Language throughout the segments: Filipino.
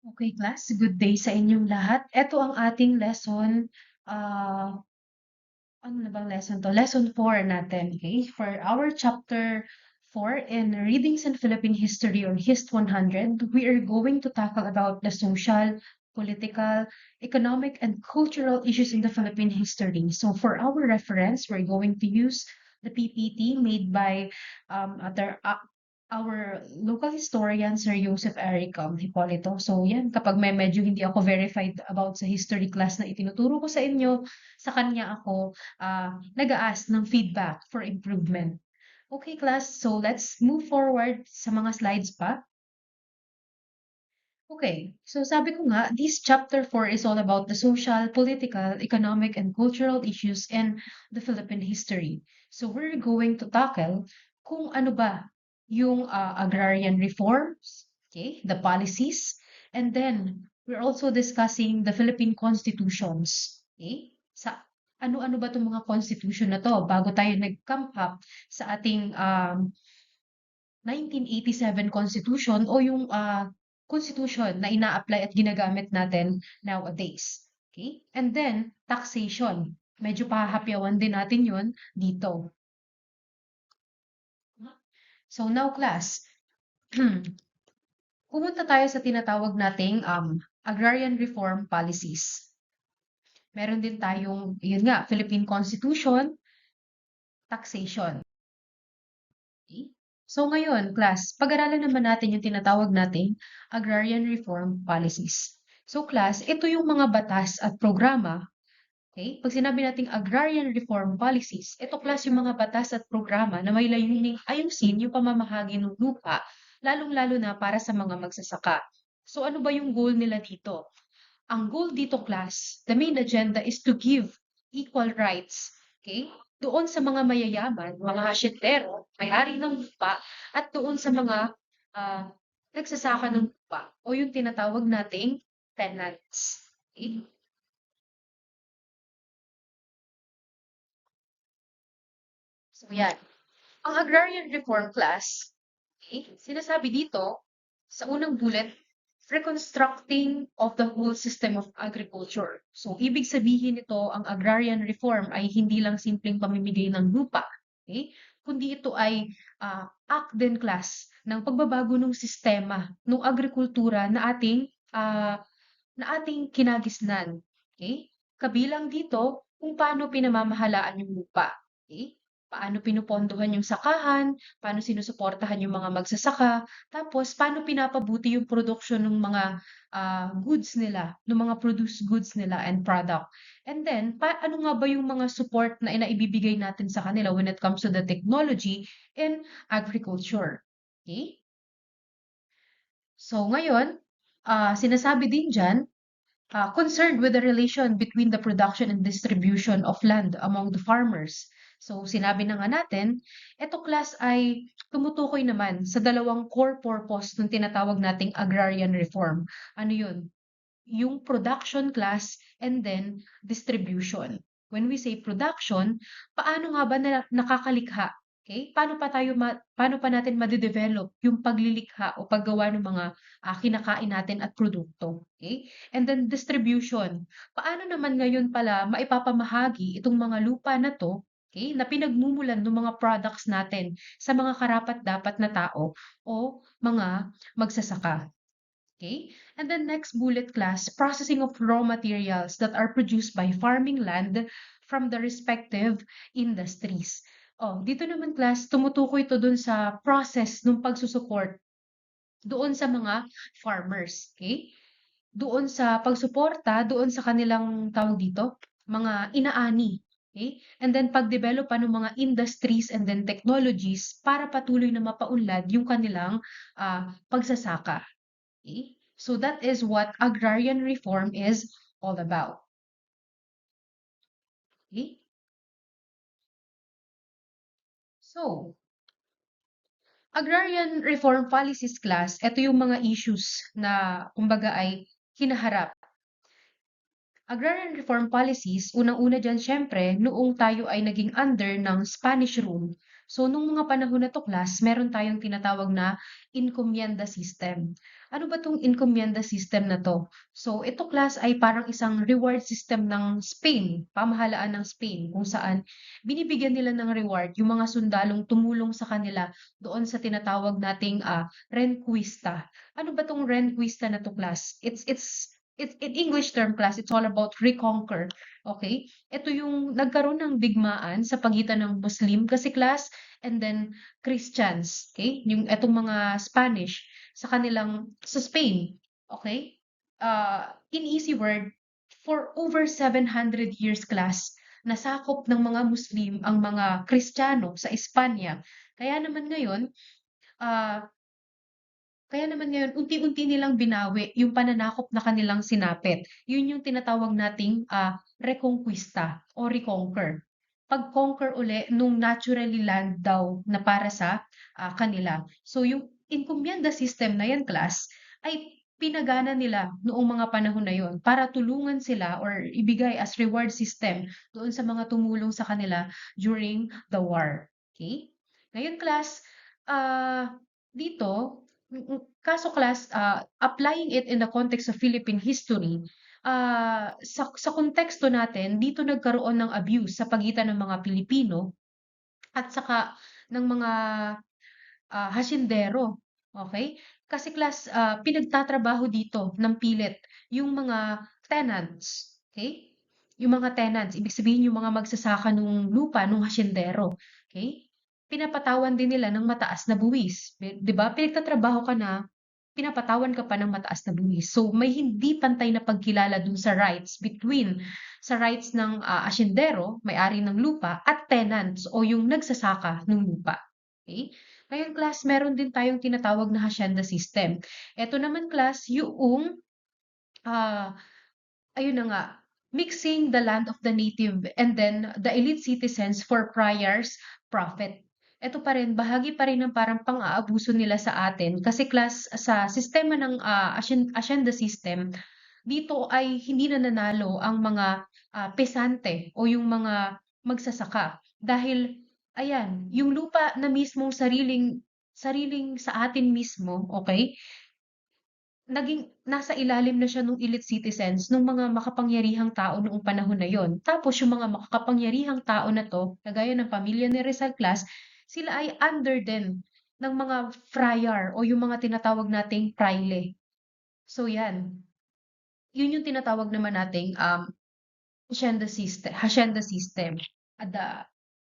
Okay, class. Good day sa inyong lahat. Ito ang ating lesson. ah ano na bang lesson to? Lesson 4 natin, okay? For our chapter 4 in Readings in Philippine History or HIST 100, we are going to tackle about the social, political, economic, and cultural issues in the Philippine history. So for our reference, we're going to use the PPT made by our local historian, Sir Joseph Eric Hipolito. So yan, kapag may medyo hindi ako verified about sa history class na itinuturo ko sa inyo, sa kanya ako nag-a-ask ng feedback for improvement. Okay, class. So let's move forward sa mga slides pa. Okay, so sabi ko nga, this chapter 4 is all about the social, political, economic, and cultural issues in the Philippine history. So we're going to tackle kung ano ba yung agrarian reforms, okay, the policies, and then we're also discussing the Philippine constitutions. Okay? Sa ano-ano ba itong mga constitution na to bago tayo nag-come up sa ating 1987 Constitution o yung Constitution na ina-apply at ginagamit natin nowadays. Okay? And then, taxation. Medyo pahahapyawan din natin yun dito. So now class, pumunta tayo sa tinatawag nating agrarian reform policies. Meron din tayong, yun nga, Philippine Constitution, taxation. Okay? So ngayon, class, pag-aralan naman natin yung tinatawag nating agrarian reform policies. So class, ito yung mga batas at programa. Okay? Pag sinabi nating agrarian reform policies, ito class yung mga batas at programa na may layuning ayusin yung pamamahagi ng lupa, lalong-lalo na para sa mga magsasaka. So ano ba yung goal nila dito? Ang goal dito, class, the main agenda is to give equal rights, okay? Doon sa mga mayayaman, mga hasyendero, may-ari ng lupa, at doon sa mga nagsasaka ng lupa o yung tinatawag nating tenants. Okay? So yan. Ang agrarian reform class, okay, sinasabi dito sa unang bullet, reconstructing of the whole system of agriculture. So, ibig sabihin nito, ang agrarian reform ay hindi lang simpleng pamimigay ng lupa, okay? Kundi ito ay act din class ng pagbabago ng sistema ng agrikultura na ating kinagisnan. Okay? Kabilang dito kung paano pinamamahalaan yung lupa. Okay? Paano pinupondohan yung sakahan, paano sinusuportahan yung mga magsasaka, tapos paano pinapabuti yung production ng mga goods nila, ng mga produced goods nila and product. And then, ano nga ba yung mga support na inaibibigay natin sa kanila when it comes to the technology in agriculture. Okay? So ngayon, sinasabi din dyan, concerned with the relation between the production and distribution of land among the farmers. So, sinabi na nga natin, eto class ay tumutukoy naman sa dalawang core purpose ng tinatawag nating agrarian reform. Ano yun? Yung production class and then distribution. When we say production, paano nga ba nakakalikha? Okay? Paano pa natin made-develop yung paglilikha o paggawa ng mga kinakain natin at produkto? Okay? And then distribution. Paano naman ngayon pala maipapamahagi itong mga lupa na to, okay, na pinagmumulan ng mga products natin sa mga karapat-dapat na tao o mga magsasaka? Okay? And then next bullet class, processing of raw materials that are produced by farming land from the respective industries. Oh, dito naman class, tumutukoy ito dun sa process ng pagsusupport doon sa mga farmers. Okay? Doon sa pagsuporta, doon sa kanilang tawag dito, mga inaani. Okay? And then pag-develop pa ng mga industries and then technologies para patuloy na mapaunlad yung kanilang pagsasaka. Okay? So that is what agrarian reform is all about. Okay? So, agrarian reform policies class, ito yung mga issues na kumbaga ay hinaharap. Agrarian reform policies, unang-una dyan syempre, noong tayo ay naging under ng Spanish rule. So, nung mga panahon na 'to class, meron tayong tinatawag na encomienda system. Ano ba 'tong encomienda system na 'to? So, ito class ay parang isang reward system ng Spain, pamahalaan ng Spain, kung saan binibigyan nila ng reward yung mga sundalong tumulong sa kanila doon sa tinatawag nating Reconquista. Ano ba 'tong Reconquista na 'to class? It's in English term class, it's all about reconquer. Okay? Ito yung nagkaroon ng digmaan sa pagitan ng Muslim kasi class and then Christians. Okay? Yung etong mga Spanish sa Spain. Okay? In easy word, for over 700 years class, nasakop ng mga Muslim ang mga Kristiyano sa Espanya. Kaya naman ngayon, ah, kaya naman ngayon unti-unti nilang binawi yung pananakop na kanilang sinapit. Yun yung tinatawag nating reconquista o reconquer. Pag-conquer uli nung naturally land daw na para sa kanila. So yung encomienda system na yan class ay pinagana nila noong mga panahon na yon para tulungan sila or ibigay as reward system doon sa mga tumulong sa kanila during the war. Okay? Ngayon class, dito kaso class, applying it in the context of Philippine history, sa konteksto natin, dito nagkaroon ng abuse sa pagitan ng mga Pilipino at saka ng mga hasyendero. Okay? Kasi class, pinagtatrabaho dito ng pilit yung mga tenants. Okay? Yung mga tenants, ibig sabihin yung mga magsasaka ng lupa ng hasyendero. Okay? Pinapatawan din nila ng mataas na buwis. 'Di ba? Pinagtatrabaho ka na, pinapatawan ka pa ng mataas na buwis. So, may hindi pantay na pagkilala dun sa rights ng asyendero, may-ari ng lupa, at tenants o yung nagsasaka ng lupa. Okay? Ngayon class, meron din tayong tinatawag na hacienda system. Ito naman class, yung ah, ayun na nga, mixing the land of the native and then the elite citizens for priors profit. Ito pa rin, bahagi pa rin ng parang pang-aabuso nila sa atin kasi class sa sistema ng hacienda system, dito ay hindi nananalo ang mga pesante o yung mga magsasaka dahil ayan, yung lupa na mismong sariling sariling sa atin mismo, okay? Naging nasa ilalim na siya nung elite citizens, nung mga makapangyarihang tao noong panahon na yon. Tapos yung mga makapangyarihang tao na 'to, kagaya ng pamilya ni Rizal Class, sila ay under din ng mga friar o yung mga tinatawag nating praile. So 'yan, yun yung tinatawag naman nating, hacienda system. At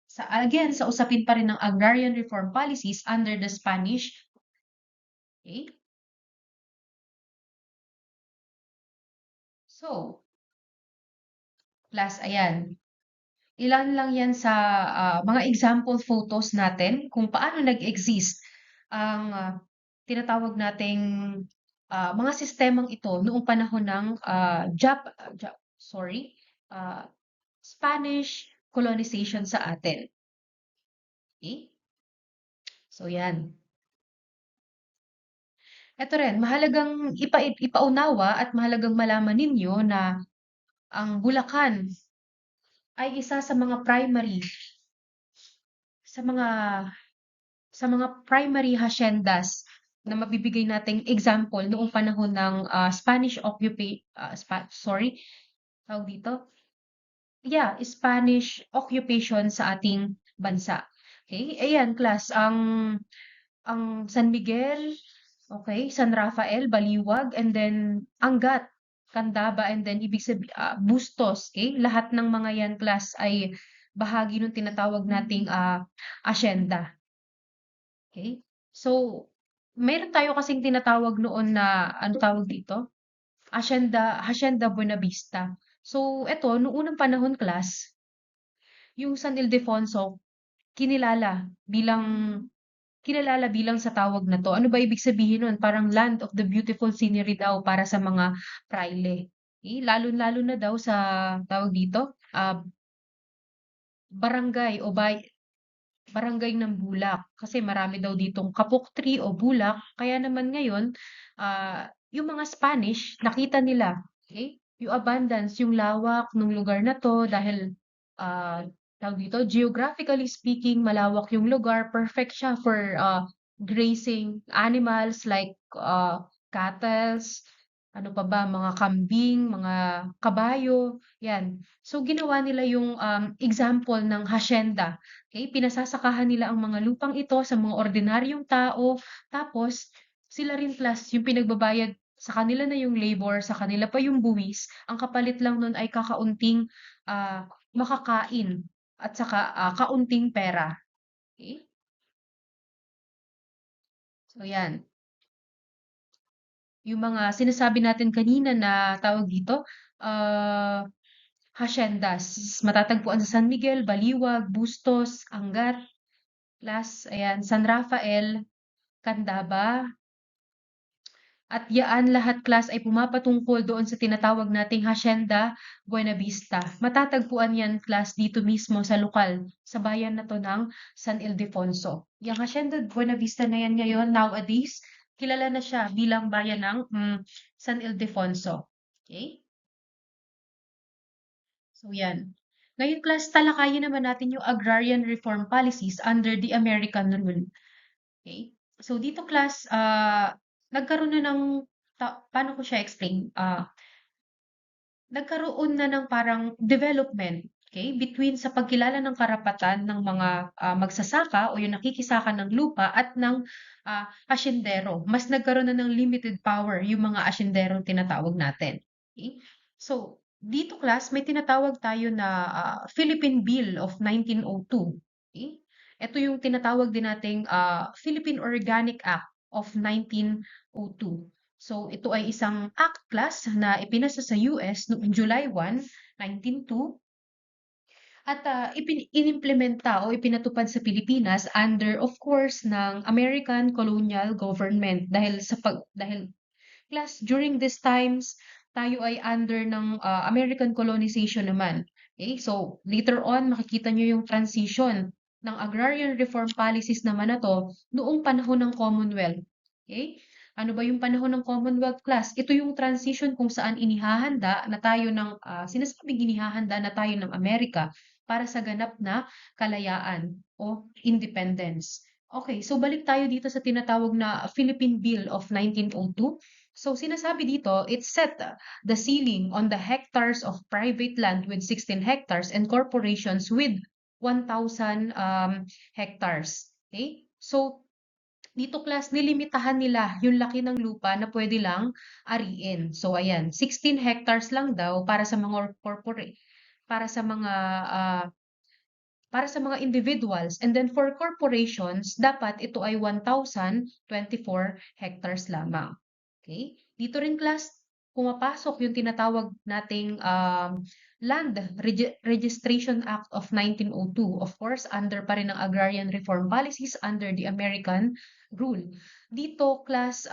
sa usapin pa rin ng agrarian reform policies under the Spanish, okay? So, Class, ayan. Ilan lang yan sa mga example photos natin kung paano nag-exist ang tinatawag nating mga sistemang ito noong panahon ng sorry, ah, Spanish colonization sa atin. Okay? So yan. Ito rin, mahalagang ipaunawa at mahalagang malaman ninyo na ang Bulacan ay isa sa mga primary haciendas na mabibigay nating example noong panahon ng Spanish sorry, tawag dito? Yeah, Spanish occupation sa ating bansa. Okay? Ayan, class, ang San Miguel, okay, San Rafael, Baliwag, and then Angat, Candaba, and then Bustos, okay? Lahat ng mga yan, class, ay bahagi ng tinatawag nating asyenda. Okay? So, meron tayo kasing tinatawag noon na, ano tawag dito? Hacienda Buenavista. So, eto, noong unang panahon class, yung San Ildefonso, kinilala bilang bilang sa tawag na to. Ano ba ibig sabihin nun? Parang land of the beautiful scenery daw para sa mga praile. Okay? Lalo-lalo na daw sa tawag dito, barangay o barangay ng Bulak kasi marami daw ditong kapok tree o bulak. Kaya naman ngayon, yung mga Spanish, nakita nila, okay? Yung abundance, yung lawak ng lugar na to dahil tawag dito, geographically speaking, malawak yung lugar, perfect siya for grazing animals like cattle, ano pa ba, mga kambing, mga kabayo, yan. So, ginawa nila yung example ng hacienda. Okay? Pinasasakahan nila ang mga lupang ito sa mga ordinaryong tao, tapos sila rin plus yung pinagbabayad sa kanila na yung labor, sa kanila pa yung buwis, ang kapalit lang nun ay kakaunting makakain at saka kaunting pera. Okay? So, yan. Yung mga sinasabi natin kanina na tawag dito, ah, haciendas. Matatagpuan sa San Miguel, Baliwag, Bustos, Angat, Las, ayan, San Rafael, Candaba, at yaan lahat class ay pumapatungkol doon sa tinatawag nating Hacienda Buenavista. Matatagpuan yan class dito mismo sa lokal, sa bayan na to ng San Ildefonso. Yung Hacienda Buenavista na yan ngayon, nowadays, kilala na siya bilang bayan ng San Ildefonso. Okay? So yan. Ngayon class, talakayin naman natin yung agrarian reform policies under the American rule. Okay? So dito class, nagkaroon na ng paano ko siya explain? Nagkaroon na ng parang development, okay, between sa pagkilala ng karapatan ng mga magsasaka o yung nakikisaka ng lupa at ng asyendero. Mas nagkaroon na ng limited power yung mga asyendero tinatawag natin. Okay? So, dito class, may tinatawag tayo na Philippine Bill of 1902. Okay? Ito yung tinatawag din nating Philippine Organic Act of 1902. So, ito ay isang act class na ipinasa sa US noong July 1, 1902 at inimplementa o ipinatupad sa Pilipinas under, of course, ng American colonial government dahil class during these times tayo ay under ng American colonization naman. Okay? So, later on, makikita nyo yung transition ng agrarian reform policies naman na to noong panahon ng Commonwealth. Okay? Ano ba yung panahon ng Commonwealth class? Ito yung transition kung saan inihahanda na tayo ng, sinasabing inihahanda na tayo ng Amerika para sa ganap na kalayaan o independence. Okay, so balik tayo dito sa tinatawag na Philippine Bill of 1902. So sinasabi dito, it set the ceiling on the hectares of private land with 16 hectares and corporations with 1,000 hectares. Okay? So dito class, nilimitahan nila yung laki ng lupa na pwede lang ariin. So ayan, 16 hectares lang daw para sa mga ah, para sa mga individuals. And then for corporations, dapat ito ay 1,024 hectares lamang. Okay? Dito rin class, pumapasok yung tinatawag nating Land Registration Act of 1902. Of course, under pa rin ang agrarian reform policies under the American rule. Dito class,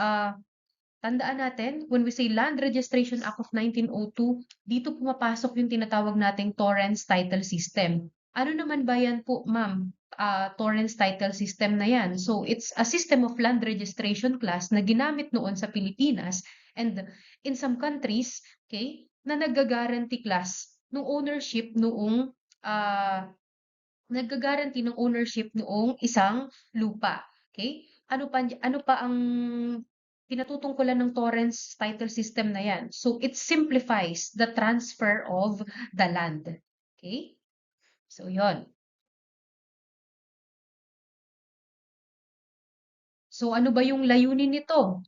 tandaan natin, when we say Land Registration Act of 1902, dito pumapasok yung tinatawag nating Torrens Title System. Ano naman ba yan po, ma'am? Torrens Title System na yan. So, it's a system of land registration class na ginamit noon sa Pilipinas and in some countries, okay, na nagagaranti class ng ownership noong nagagaranti ng ownership noong isang lupa. Okay? Ano pa ang pinatutungkulan ng Torrens title system na yan? So it simplifies the transfer of the land. Okay? So yon. So ano ba yung layunin nito?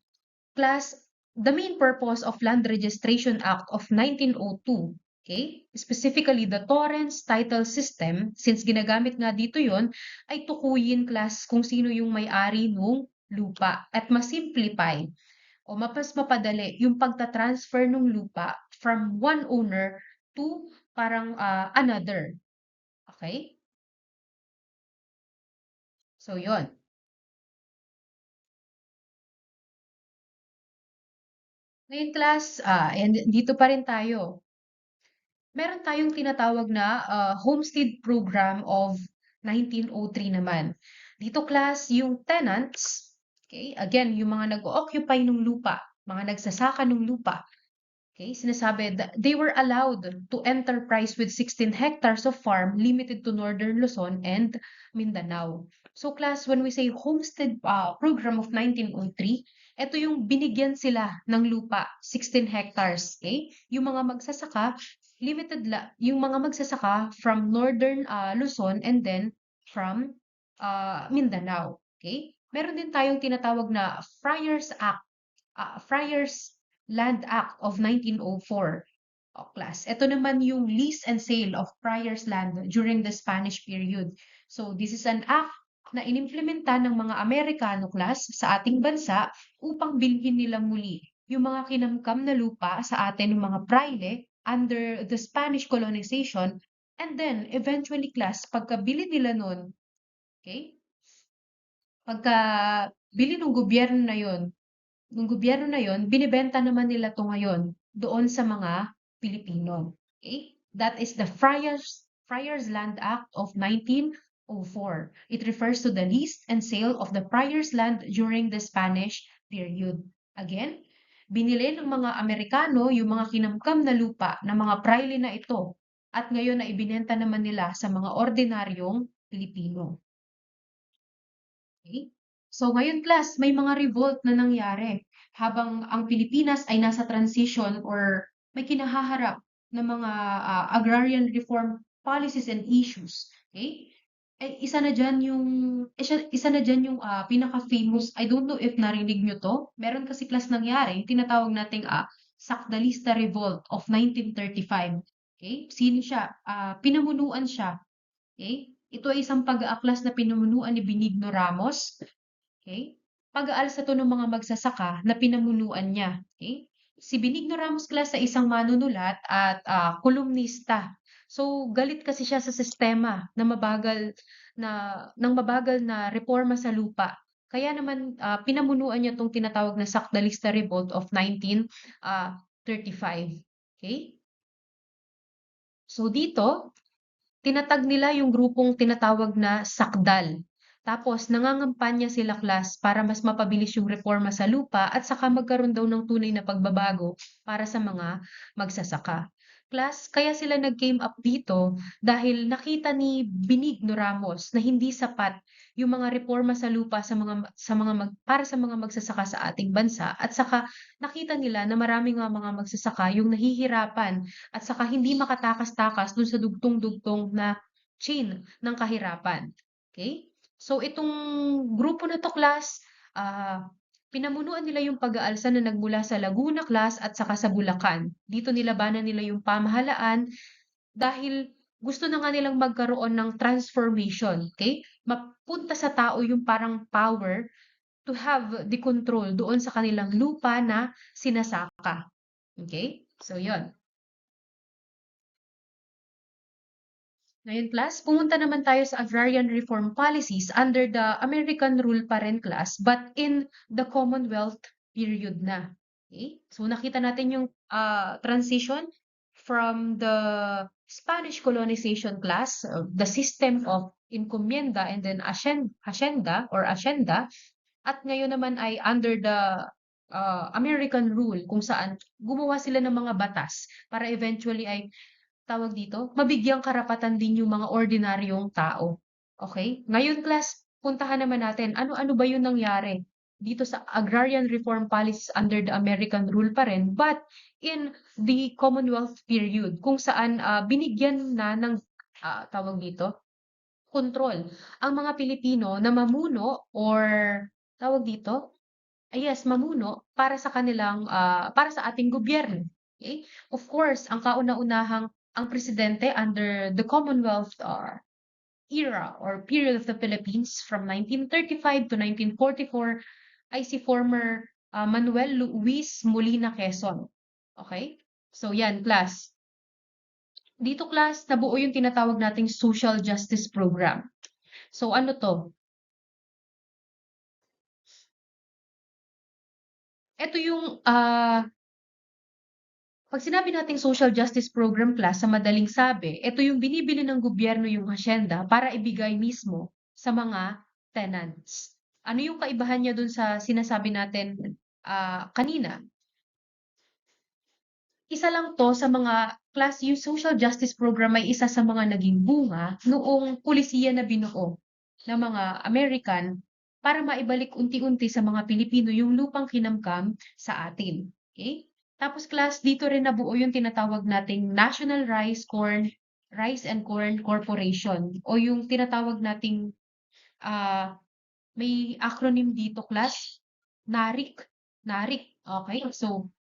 Class, the main purpose of Land Registration Act of 1902, okay? Specifically, the Torrens title system, since ginagamit nga dito yon, ay tukuyin class kung sino yung may-ari ng lupa at masimplify o mapadali yung pagta-transfer ng lupa from one owner to parang another. Okay? So, yon. Ngayon class, and dito pa rin tayo. Meron tayong tinatawag na Homestead Program of 1903 naman. Dito class, yung tenants, okay, again, yung mga nag-occupy ng lupa, mga nagsasaka ng lupa, Okay, sinasabi that they were allowed to enterprise with 16 hectares of farm limited to Northern Luzon and Mindanao. So class, when we say homestead program of 1903, ito yung binigyan sila ng lupa, 16 hectares, okay? Yung mga magsasaka, yung mga magsasaka from Northern Luzon and then from Mindanao, okay? Meron din tayong tinatawag na Friars Land Act of 1904. O class. Ito naman yung lease and sale of Friars land during the Spanish period. So this is an act na inimplementa ng mga Amerikano class sa ating bansa upang bilhin nila muli yung mga kinamkam na lupa sa atin ng mga praile under the Spanish colonization, and then eventually class pagkabili nila nun, okay? Pagka bili ng gobyerno na yon, binibenta naman nila 'to ngayon doon sa mga Pilipino. Okay? That is the Friars Land Act of 1904. It refers to the lease and sale of the Friars Land during the Spanish period. Again, binili ng mga Amerikano yung mga kinamkam na lupa ng mga praile na ito at ngayon na ibinenta naman nila sa mga ordinaryong Pilipino. Okay? So ngayon class, may mga revolt na nangyari habang ang Pilipinas ay nasa transition or may kinahaharap na mga agrarian reform policies and issues. Okay? Eh, isa na dyan yung pinaka-famous, I don't know if narinig nyo to, meron kasi class nangyari, yung tinatawag nating Sakdalista Revolt of 1935. Okay? Sino siya? Pinamunuan siya. Okay? Ito ay isang pag-aaklas na pinumunuan ni Benigno Ramos. Okay? Pag-aalsa to ng mga magsasaka na pinamunuan niya. Okay? Si Benigno Ramos class ay isang manunulat at kolumnista. So galit kasi siya sa sistema na mabagal na reforma sa lupa. Kaya naman pinamunuan niya tong tinatawag na Sakdalista Revolt of 1935. Okay? So dito, tinatag nila yung grupong tinatawag na sakdal. Tapos nangangampanya sila class para mas mapabilis yung reforma sa lupa at saka magkaroon daw ng tunay na pagbabago para sa mga magsasaka. Class, kaya sila nag-came up dito dahil nakita ni Benigno Ramos na hindi sapat yung mga reforma sa lupa para sa mga magsasaka sa ating bansa at saka nakita nila na maraming mga magsasaka yung nahihirapan at saka hindi makatakas-takas dun sa dugtong-dugtong na chain ng kahirapan. Okay? So itong grupo na 'to class, pinamunuan nila yung pag-aalsa na nagmula sa Laguna class at saka sa Bulacan. Dito nilabanan nila yung pamahalaan dahil gusto na nga nilang magkaroon ng transformation, okay? Mapunta sa tao yung parang power to have the control doon sa kanilang lupa na sinasaka. Okay? So, yon. Ngayon class, pumunta naman tayo sa agrarian reform policies under the American rule pa rin class, but in the Commonwealth period na. Okay? So nakita natin yung transition from the Spanish colonization class, the system of encomienda and then hacienda, at ngayon naman ay under the American rule kung saan gumawa sila ng mga batas para eventually ay tawag dito, mabigyang karapatan din yung mga ordinaryong tao. Okay? Ngayon class, puntahan naman natin ano-ano ba yung nangyari dito sa agrarian reform policies under the American rule pa rin, but in the Commonwealth period kung saan binigyan na ng tawag dito, kontrol ang mga Pilipino na mamuno or tawag dito, yes, mamuno para sa kanilang para sa ating gobyerno. Okay? Of course, ang kauna-unahang ang presidente under the Commonwealth era or period of the Philippines from 1935 to 1944 ay si former Manuel Luis Molina Quezon. Okay? So yan, class. Dito class, nabuo yung tinatawag nating social justice program. So ano to? Ito yung 'pag sinabi nating social justice program class sa madaling sabi, ito yung binibili ng gobyerno yung hasyenda para ibigay mismo sa mga tenants. Ano yung kaibahan niya dun sa sinasabi natin kanina? isa lang 'to sa mga class yung social justice program ay isa sa mga naging bunga noong pulisiya na binuo ng mga American para maibalik unti-unti sa mga Pilipino yung lupang kinamkam sa atin, okey? Tapos class dito rin nabuo yung tinatawag nating National Rice and Corn Corporation o yung tinatawag nating, may acronym dito class, NARIC, NARIC, okey? So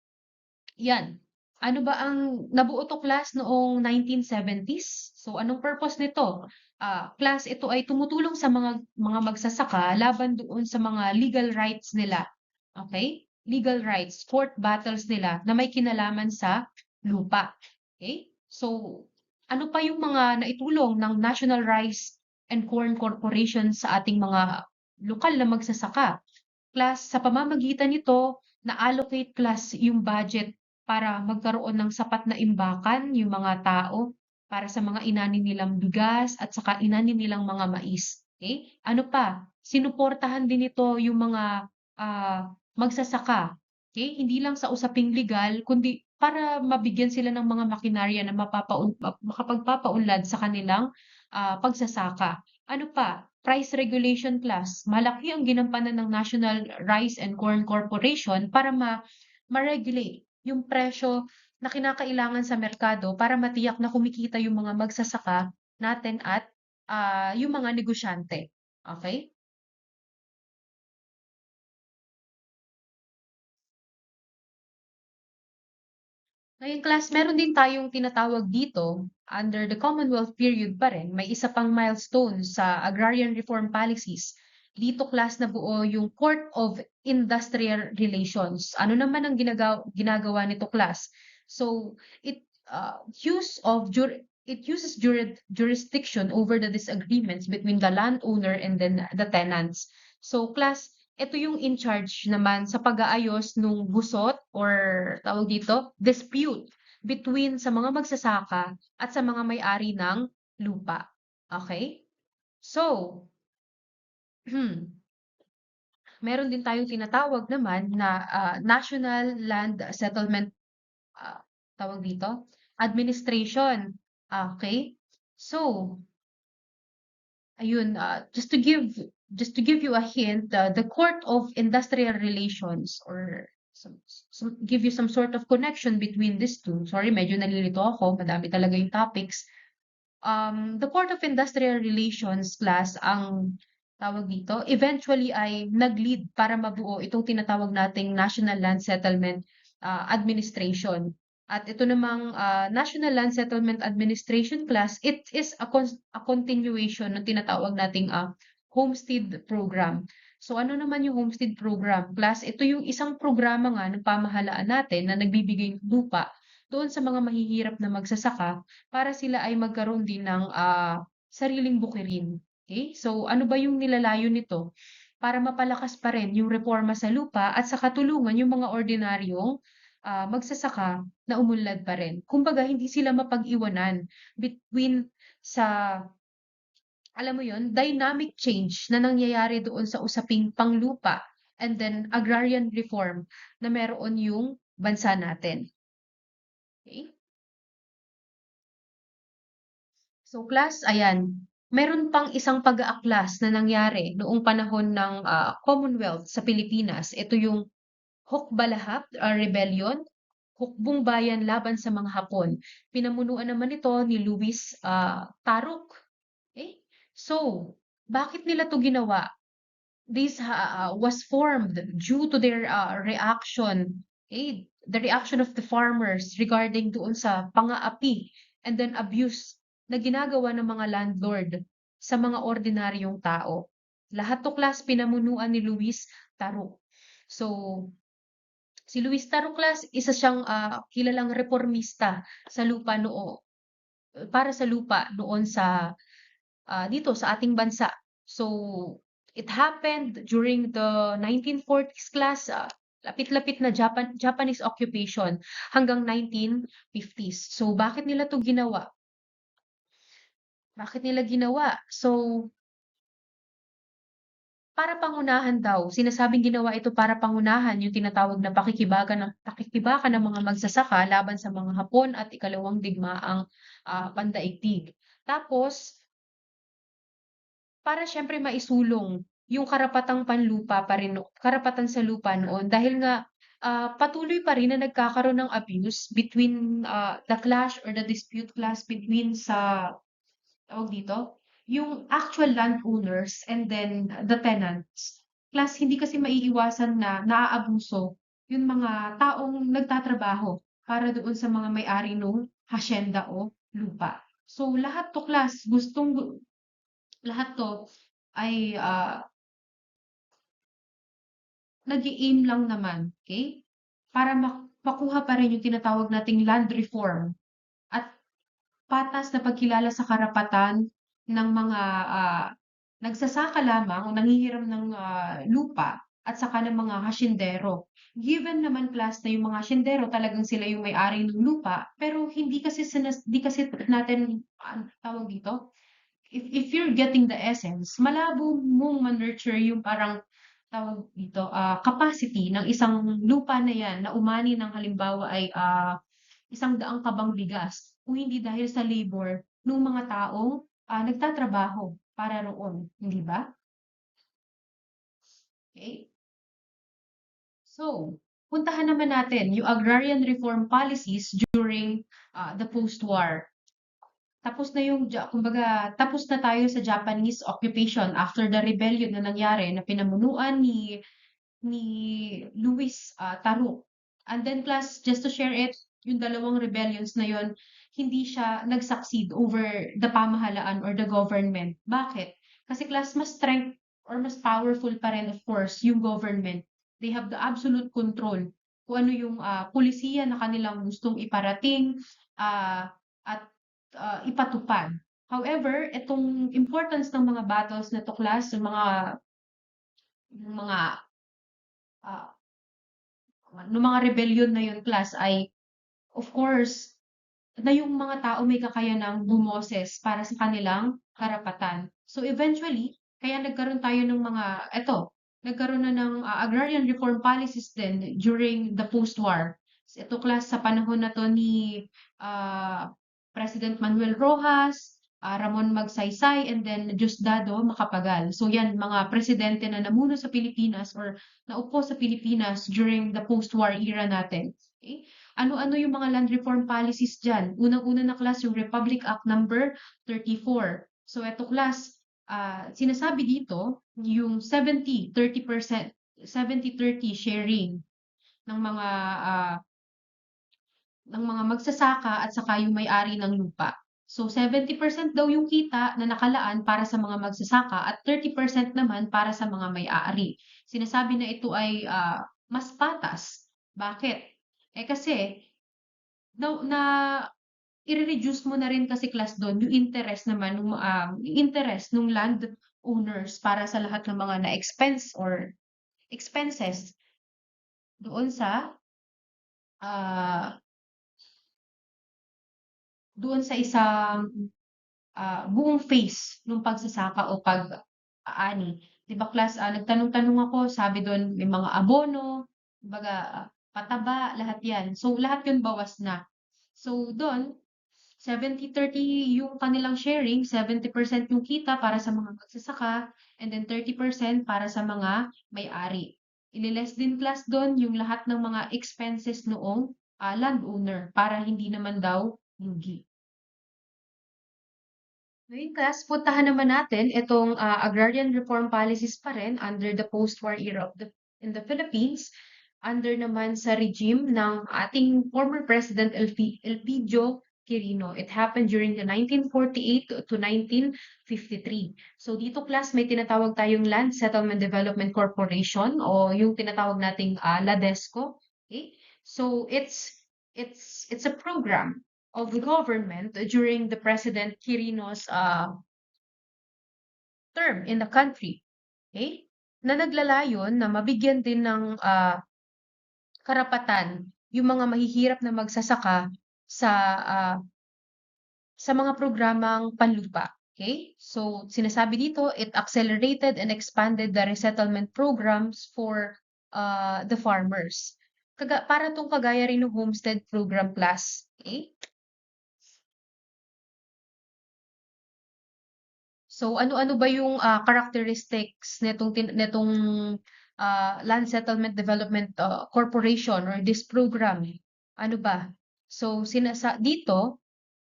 'yan. Ano ba ang nabuo 'to class noong 1970s. So anong purpose nito? Class ito ay tumutulong sa mga magsasaka laban doon sa mga legal rights nila, okay? Legal rights, court battles nila na may kinalaman sa lupa, okay? So ano pa yung mga naitulong ng National Rice and Corn Corporation sa ating mga lokal na magsasaka? Plus, sa pamamagitan nito, na-allocate plus yung budget para magkaroon ng sapat na imbakan yung mga tao para sa mga inanin nilang bigas at saka inanin nilang mga mais. Okay? Ano pa? Sinuportahan din ito yung mga magsasaka. Okay? Hindi lang sa usaping legal, kundi para mabigyan sila ng mga makinarya na makapagpapaunlad sa kanilang pagsasaka. Ano pa? Price regulation class. Malaki ang ginampanan ng National Rice and Corn Corporation para ma-regulate yung presyo na kinakailangan sa merkado para matiyak na kumikita yung mga magsasaka natin at yung mga negosyante. Okay? Ngayong class, meron din tayong tinatawag dito, under the Commonwealth period pa rin, may isa pang milestone sa agrarian reform policies. Dito class na buo yung Court of Industrial Relations. Ano naman ang ginagawa nito class? So, it it uses jurisdiction over the disagreements between the landowner and then the tenants. So, class, ito yung in charge naman sa pag-aayos nung gusot or tawag dito, dispute between sa mga magsasaka at sa mga may-ari ng lupa. Okay? So, meron din tayong tinatawag naman na National Land Settlement, ah, tawag dito, Administration. Okay? So, ayun, just to give you a hint, the Court of Industrial Relations or give you some sort of connection between these two. Sorry, medyo nalilito ako, madami talaga yung topics. The Court of Industrial Relations class ang tawag dito, eventually ay nag-lead para mabuo itong tinatawag nating National Land Settlement Administration. At ito namang National Land Settlement Administration class, it is a continuation ng tinatawag nating homestead program. So ano naman yung homestead program class? Ito yung isang programa nga ng pamahalaan natin na nagbibigay ng lupa doon sa mga mahihirap na magsasaka para sila ay magkaroon din ng sariling bukirin. Okay? So ano ba yung nilalayo nito? Para mapalakas pa rin yung reforma sa lupa at sa katulungan yung mga ordinaryong magsasaka na umunlad pa rin. Kumbaga, hindi sila mapag-iwanan between sa, alam mo yun, dynamic change na nangyayari doon sa usaping panglupa and then agrarian reform na meron yung bansa natin. Okay? So class, ayan, meron pang isang pag-aaklas na nangyari noong panahon ng Commonwealth sa Pilipinas. Ito yung Hukbalahap Rebellion, Hukbong Bayan laban sa mga Hapon. Pinamunuan naman ito ni Luis Taruk. Okay? So, bakit nila 'to ginawa? This was formed due to their reaction, the reaction of the farmers regarding doon sa pang-aapi and then abuse na ginagawa ng mga landlord sa mga ordinaryong tao. Lahat to class pinamunuan ni Luis Taruk. So, si Luis Taruklas, isa siyang kilalang reformista sa lupa para sa lupa noon sa dito sa ating bansa. So, it happened during the 1940s class, lapit-lapit na Japanese occupation hanggang 1950s. So, bakit nila 'to ginawa? Bakit nila ginawa? So, para pangunahan daw. Sinasabing ginawa ito para pangunahan yung tinatawag na pakikibaka ng mga magsasaka laban sa mga Hapon at ikalawang digmaang pandaigdig. Tapos, para siyempre maisulong yung karapatang panlupa pa rin, karapatan sa lupa noon dahil nga patuloy pa rin na nagkakaroon ng abuse between the clash or the dispute class between sa tawag dito, yung actual landowners and then the tenants. Plus, hindi kasi maiiwasan na naaabuso yung mga taong nagtatrabaho para doon sa mga may-ari ng hasyenda o lupa. So, lahat to class, lahat to ay nag-i-aim lang naman, okay? Para makuha pa rin yung tinatawag nating land reform at patas na pagkilala sa karapatan ng mga nagsasaka lamang o nanghihiram ng lupa at saka ng mga hasyendero. Given naman plus na yung mga hasyendero talagang sila yung may-ari ng lupa, pero hindi kasi natin tawag dito, if you're getting the essence, malabo mong ma-nurture yung parang tawag dito, capacity ng isang lupa na yan na umani ng halimbawa ay 100 kabang bigas kung hindi dahil sa labor ng mga taong nagtatrabaho para roon, hindi ba? Okay? So, puntahan naman natin yung agrarian reform policies during the post-war. Tapos na yung, kumbaga, tapos na tayo sa Japanese occupation after the rebellion na nangyari na pinamunuan ni Luis Taruk. And then plus, just to share it, yung dalawang rebellions na yon hindi siya nag-succeed over the pamahalaan or the government. Bakit? Kasi class, mas strength or mas powerful pa rin, of course, yung government. They have the absolute control kung ano yung pulisiya na kanilang gustong iparating at ipatupad. However, itong importance ng mga battles na to class, yung mga ah, nung mga rebellion na yun class ay of course na yung mga tao may kakayanang bumoses para sa kanilang karapatan. So eventually, kaya nagkaroon tayo ng nagkaroon na ng agrarian reform policies din during the post-war. Ito class sa panahon na to ni uh, President Manuel Rojas, Ramon Magsaysay, and then Diosdado Macapagal. So yan, mga presidente na namuno sa Pilipinas or naupo sa Pilipinas during the post-war era natin. Okay? Ano-ano yung mga land reform policies dyan? Unang-una na class yung Republic Act number 34. So eto class, sinasabi dito yung 70-30%, 70-30 sharing ng mga magsasaka at saka yung may-ari ng lupa. So 70% daw yung kita na nakalaan para sa mga magsasaka at 30% naman para sa mga may-ari. Sinasabi na ito ay mas patas. Bakit? Kasi na i-reduce mo na rin kasi class doon yung interest naman ng land owners para sa lahat ng mga na-expense or expenses doon sa ah, isang buong phase ng pagsasaka o pag-aani. 'Di ba class, nagtanong-tanong ako, sabi doon may mga abono, kumbaga pataba, lahat 'yan. So lahat 'yun bawas na. So doon 70-30 yung kanilang sharing, 70% yung kita para sa mga magsasaka, and then 30% para sa mga may-ari. Ililes din class doon yung lahat ng mga expenses noong landowner para hindi naman daw lugi. Ngayon class, puntahan naman natin itong agrarian reform policies pa rin under the post-war era in the Philippines, under naman sa regime ng ating former President Elpidio Quirino. It happened during the 1948 to 1953. So dito class, may tinatawag tayong Land Settlement Development Corporation o yung tinatawag nating LADESCO. Okay? So it's a program of the government during the President Quirino's term in the country. Okay? Na naglalayon na mabigyan din ng karapatan yung mga mahihirap na magsasaka sa uh, sa mga programang panlupa. Okay? So, sinasabi dito, it accelerated and expanded the resettlement programs for the farmers. Para tong kagaya rin ng homestead program class. Okay? So, ano-ano ba yung characteristics netong Land Settlement Development Corporation or this program? Ano ba? So, dito,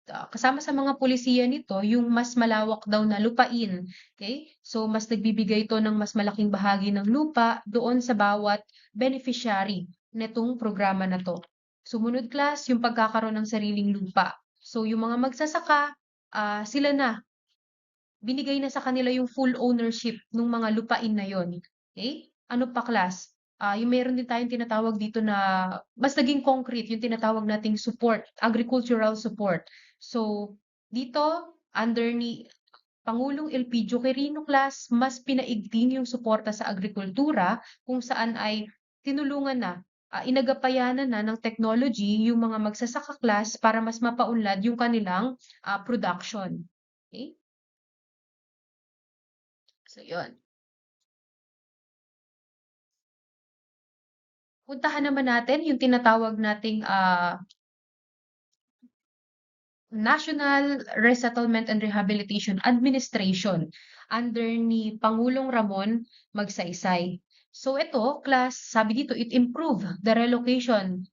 kasama sa mga pulisiya nito, yung mas malawak daw na lupain. Okay? So, mas nagbibigay ito ng mas malaking bahagi ng lupa doon sa bawat beneficiary netong programa na to. Sumunod class, yung pagkakaroon ng sariling lupa. So, yung mga magsasaka, sila na binigay na sa kanila yung full ownership ng mga lupain na yon. Okay? Ano pa class? Yung meron din tayong tinatawag dito na mas naging concrete, yung tinatawag nating support, agricultural support. So, dito, under ni Pangulong Elpidio Quirino class, mas pinaigting yung suporta sa agrikultura kung saan ay tinulungan na, inagapayanan na ng technology yung mga magsasaka class para mas mapaunlad yung kanilang production. Okay? So, yun. Puntahan naman natin yung tinatawag nating National Resettlement and Rehabilitation Administration under ni Pangulong Ramon Magsaysay. So ito, class, sabi dito, it improve the relocation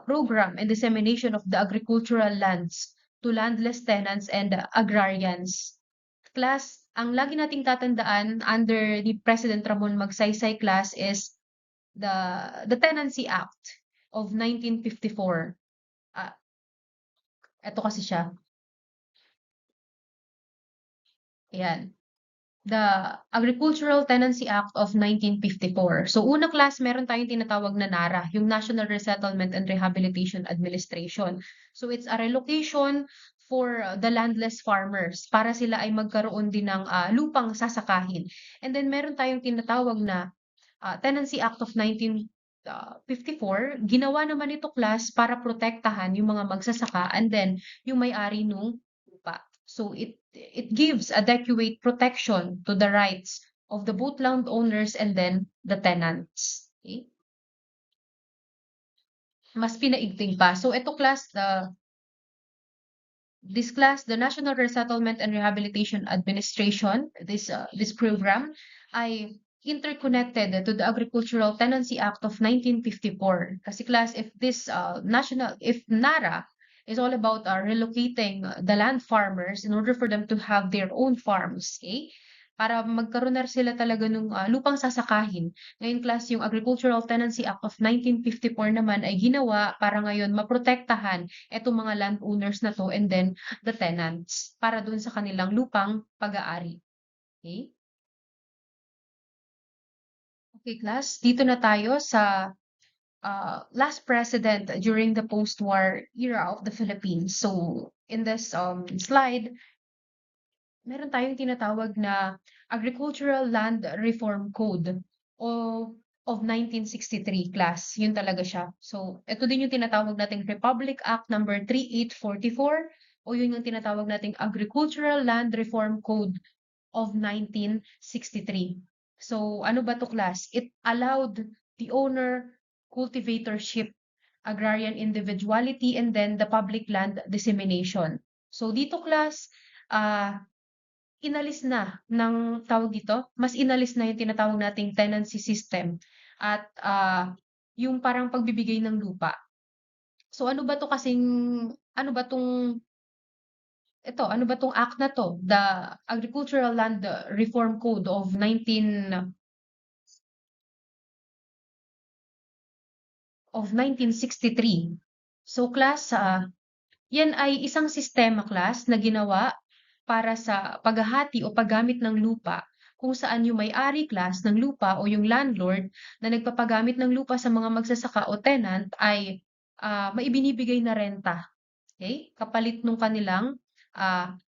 program and dissemination of the agricultural lands to landless tenants and agrarians. Class, ang lagi nating tatandaan under ni President Ramon Magsaysay class is the Tenancy Act of 1954. Ah, eto kasi siya. Ayan. The Agricultural Tenancy Act of 1954. So, unang class, meron tayong tinatawag na NARA, yung National Resettlement and Rehabilitation Administration. So, it's a relocation for the landless farmers para sila ay magkaroon din ng lupang sasakahin. And then, meron tayong tinatawag na Tenancy Act of 1954, ginawa naman ito class para protektahan yung mga magsasaka and then yung may-ari nung lupa. So it gives adequate protection to the rights of the both landowners and then the tenants. Okay? Mas pinaigting pa. So ito class, this class, the National Resettlement and Rehabilitation Administration, this program, ay interconnected to the Agricultural Tenancy Act of 1954. Kasi class, if NARA is all about relocating the land farmers in order for them to have their own farms, okay? Para magkaroon na sila talaga ng lupang sasakahin. Ngayon class, yung Agricultural Tenancy Act of 1954 naman ay ginawa para ngayon maprotektahan etong mga landowners na to and then the tenants para dun sa kanilang lupang pag-aari. Okay? Okay, class, dito na tayo sa last president during the post-war era of the Philippines. So, in this slide, meron tayong tinatawag na Agricultural Land Reform Code o of 1963 class. Yun talaga siya. So, ito din yung tinatawag nating Republic Act number 3844 o yun yung tinatawag nating Agricultural Land Reform Code of 1963. So, ano ba to class? It allowed the owner cultivatorship, agrarian individuality, and then the public land dissemination. So, dito class, inalis na ng tawag dito, mas inalis na yung tinatawag nating tenancy system at yung parang pagbibigay ng lupa. So ano ba 'tong ano ba 'tong act na 'to? The Agricultural Land Reform Code of 1963. So class, yan ay isang sistema class na ginawa para sa paghahati o paggamit ng lupa kung saan yung may-ari class ng lupa o yung landlord na nagpapagamit ng lupa sa mga magsasaka o tenant ay maibinibigay na renta. Okay? Kapalit nung kanilang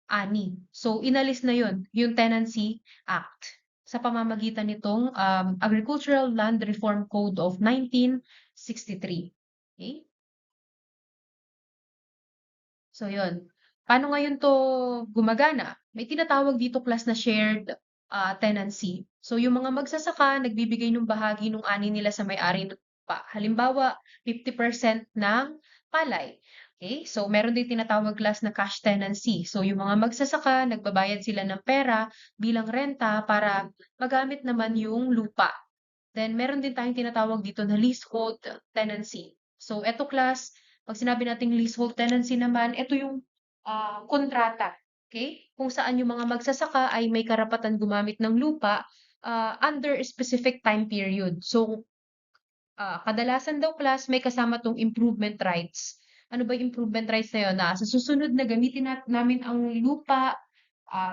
ani. So, inalis na yun, yung Tenancy Act sa pamamagitan nitong Agricultural Land Reform Code of 1963. Okay? So, yun. Paano ngayon 'to gumagana? May tinatawag dito class na shared, tenancy. So, yung mga magsasaka nagbibigay ng bahagi ng ani nila sa may-ari ng lupa. Halimbawa, 50% ng palay. Okay? So, meron din tinatawag class na cash tenancy. So, yung mga magsasaka nagbabayad sila ng pera bilang renta para magamit naman yung lupa. Then meron din tayong tinatawag dito na leasehold tenancy. So eto class, 'pag sinabi nating leasehold tenancy naman, eto yung, kontrata, okay? Kung saan yung mga magsasaka ay may karapatan gumamit ng lupa, under a specific time period. So, kadalasan daw class may kasama 'tong improvement rights. Ano ba yung improvement rights na yun? Na sa susunod na gamitin namin ang lupa,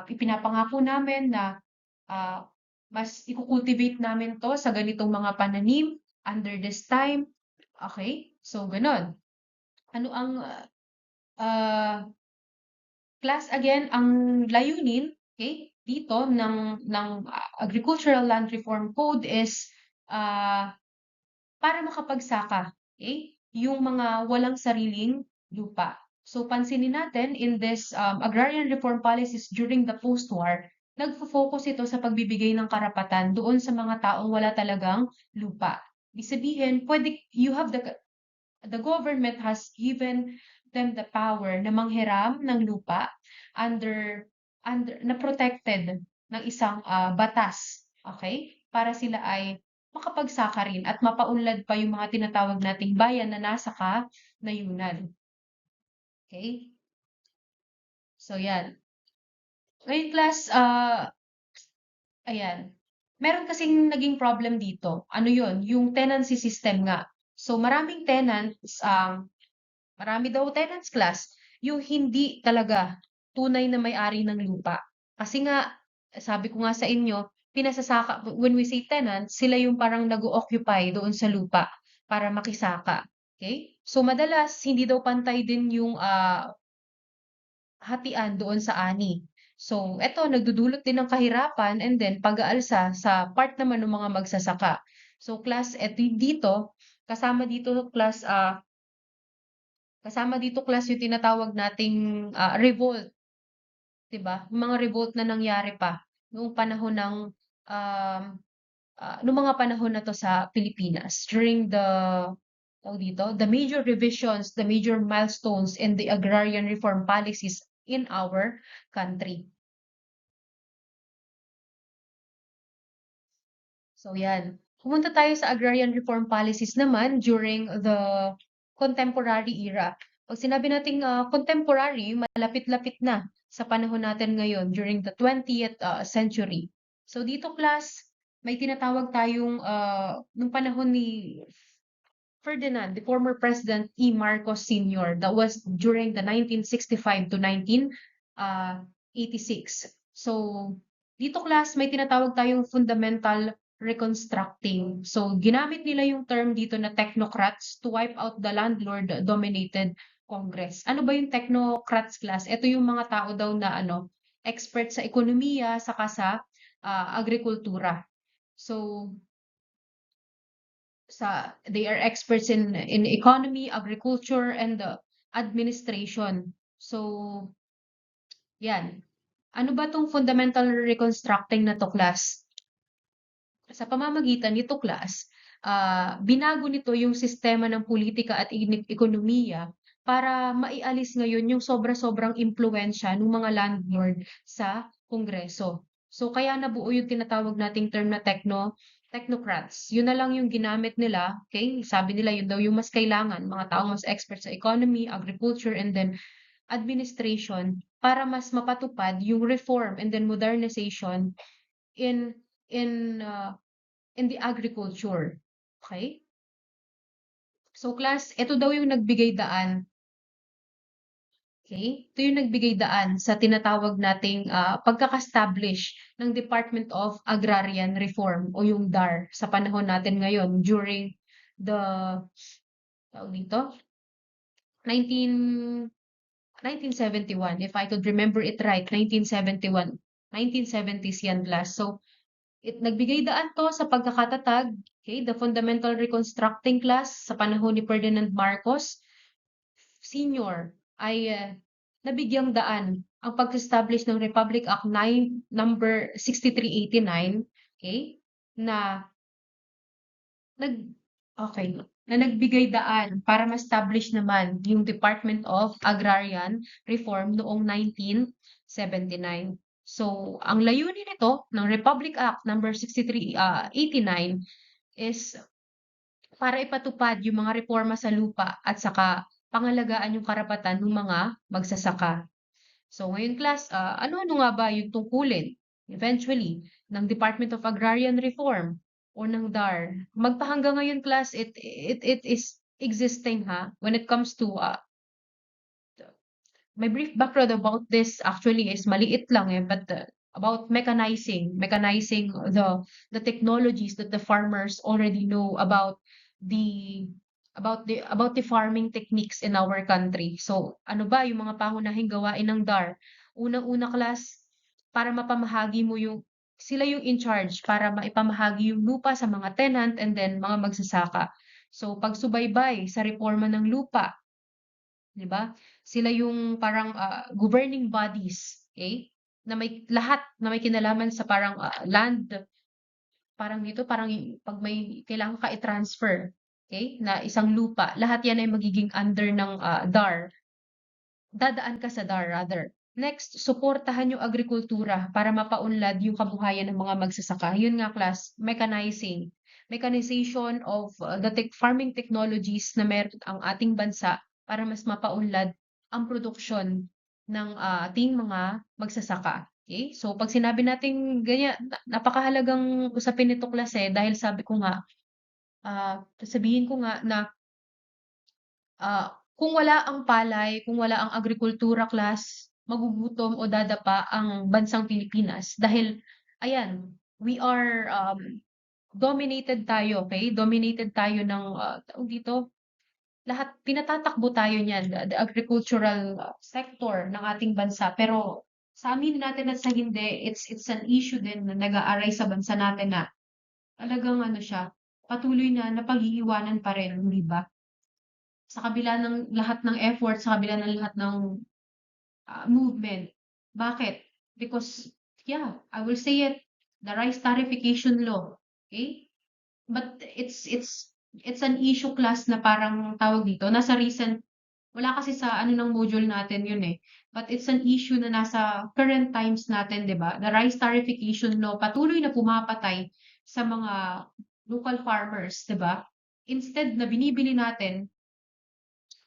ipinapangako namin na ah, mas iko-cultivate namin 'to sa ganitong mga pananim under this time, okay. So gano'n. Ano ang, ah, class again, ang layunin, okay, dito ng Agricultural Land Reform Code is, ah, para makapagsaka, okay, yung mga walang sariling lupa. So pansinin natin in this, agrarian reform policies during the post-war, nagfo-focus ito sa pagbibigay ng karapatan doon sa mga taong wala talagang lupa. Ibig sabihin, you have the government has given them the power na manghiram ng lupa under na protected ng isang batas, okay? Para sila ay makapagsaka rin at mapaunlad pa yung mga tinatawag nating bayan na nasa kanayunan. Okay? So yan. Ngayon class, ayan. Meron kasing naging problem dito. Ano yun? Yung tenancy system nga. So maraming tenants, marami daw tenants class, yung hindi talaga tunay na may-ari ng lupa. Kasi nga, sabi ko nga sa inyo, pinasasaka, when we say tenants, sila yung parang nag-occupy doon sa lupa para makisaka. Okay? So madalas, hindi daw pantay din yung hatian doon sa ani. So, eto, nagdudulot din ng kahirapan and then pag-aalsa sa part naman ng mga magsasaka. So, class, eto dito, kasama dito class, kasama dito class yung tinatawag nating revolt, 'di ba? Yung mga revolt na nangyari pa noong panahon ng um, nung mga panahon na 'to sa Pilipinas during the tawag dito, the major revisions, the major milestones in the agrarian reform policies in our country. So yan. Pumunta tayo sa agrarian reform policies naman during the contemporary era. Pag sinabi nating contemporary, malapit-lapit na sa panahon natin ngayon during the 20th century. So dito class, may tinatawag tayong nung panahon ni Ferdinand, the former President E. Marcos Sr., that was during the 1965 to 1986. So, dito class, may tinatawag tayong fundamental reconstructing. So, ginamit nila yung term dito na technocrats to wipe out the landlord-dominated Congress. Ano ba yung technocrats class? Ito yung mga tao daw na expert sa ekonomiya, saka sa agrikultura. So, they are experts in economy, agriculture, and administration. So, yan. Ano ba tong fundamental reconstructing na to class? Sa pamamagitan nito class, binago nito yung sistema ng politika at ekonomiya para maialis ngayon yung sobra-sobrang impluwensya ng mga landlord sa Kongreso. So kaya nabuo yung tinatawag nating term na technocrats. Yun na lang yung ginamit nila, okay? Sabi nila yun daw yung mas kailangan, mga taong mas expert sa economy, agriculture, and then administration para mas mapatupad yung reform and then modernization in in uh, in the agriculture. Okay? So class, ito daw yung nagbigay daan. Okay? Ito yung nagbigay daan sa tinatawag nating pagkaka-establish ng Department of Agrarian Reform o yung DAR sa panahon natin ngayon during the tawag dito 19 1971, if I could remember it right, 1971. 1970s yan class. So nagbigay daan 'to sa pagkakatatag, okay, the fundamental reconstructing class sa panahon ni Ferdinand Marcos Sr. ay nabigyang daan ang pag-establish ng Republic Act 9 number 6389, okay? Na nag okay, na nagbigay daan para ma-establish naman yung Department of Agrarian Reform noong 1979. So, ang layunin nito ng Republic Act number 6389 is para ipatupad yung mga reforma sa lupa at saka pangalagaan yung karapatan ng mga magsasaka. So ngayon class, ano-ano nga ba yung tungkulin eventually ng Department of Agrarian Reform o ng DAR? Magpahanggang ngayon class, it is existing ha when it comes to my brief background about this actually is maliit lang but about mechanizing the technologies that the farmers already know about the the farming techniques in our country. So, ano ba yung mga pangunahing gawain ng DAR? Unang-una class, para mapamahagi mo yung sila yung in charge para maipamahagi yung lupa sa mga tenant and then mga magsasaka. So, pagsubaybay sa reforma ng lupa, 'di ba? Sila yung parang, governing bodies, okay? Na may lahat na may kinalaman sa parang, land, parang dito, parang 'pag may kailangan ka i-transfer, okay, na isang lupa, lahat 'yan ay magiging under ng, DAR. Dadaan ka sa DAR rather. Next, suportahan yung agrikultura para mapaunlad yung kabuhayan ng mga magsasaka. Yun nga class, mechanizing. Mechanization of the farming technologies na meron ang ating bansa para mas mapaunlad ang produksyon ng ating mga magsasaka. Okay? So, pag sinabi natin ganyan, napakahalagang usapin nito class dahil sabi ko nga, sabihin ko nga na kung wala ang palay, kung wala ang agrikultura class, magugutom o dadapa ang bansang Pilipinas dahil ayan, we are dominated tayo, okay? Dominated tayo ng tawag dito, lahat tinatatakbo tayo niyan, the agricultural sector ng ating bansa. Pero sa amin natin at sa hindi, it's an issue din na nag-aaray sa bansa natin na talagang ano siya, patuloy na napag-iiwanan pa rin, di ba? Sa kabila ng lahat ng effort, sa kabila ng lahat ng movement. Bakit? Because, yeah, I will say it, the rice tariffication law, okay? But it's an issue class na parang tawag dito, nasa recent, wala kasi sa ano ng module natin yun but it's an issue na nasa current times natin, di ba? The rice tariffication law, patuloy na pumapatay sa mga local farmers, di ba? Instead na binibili natin,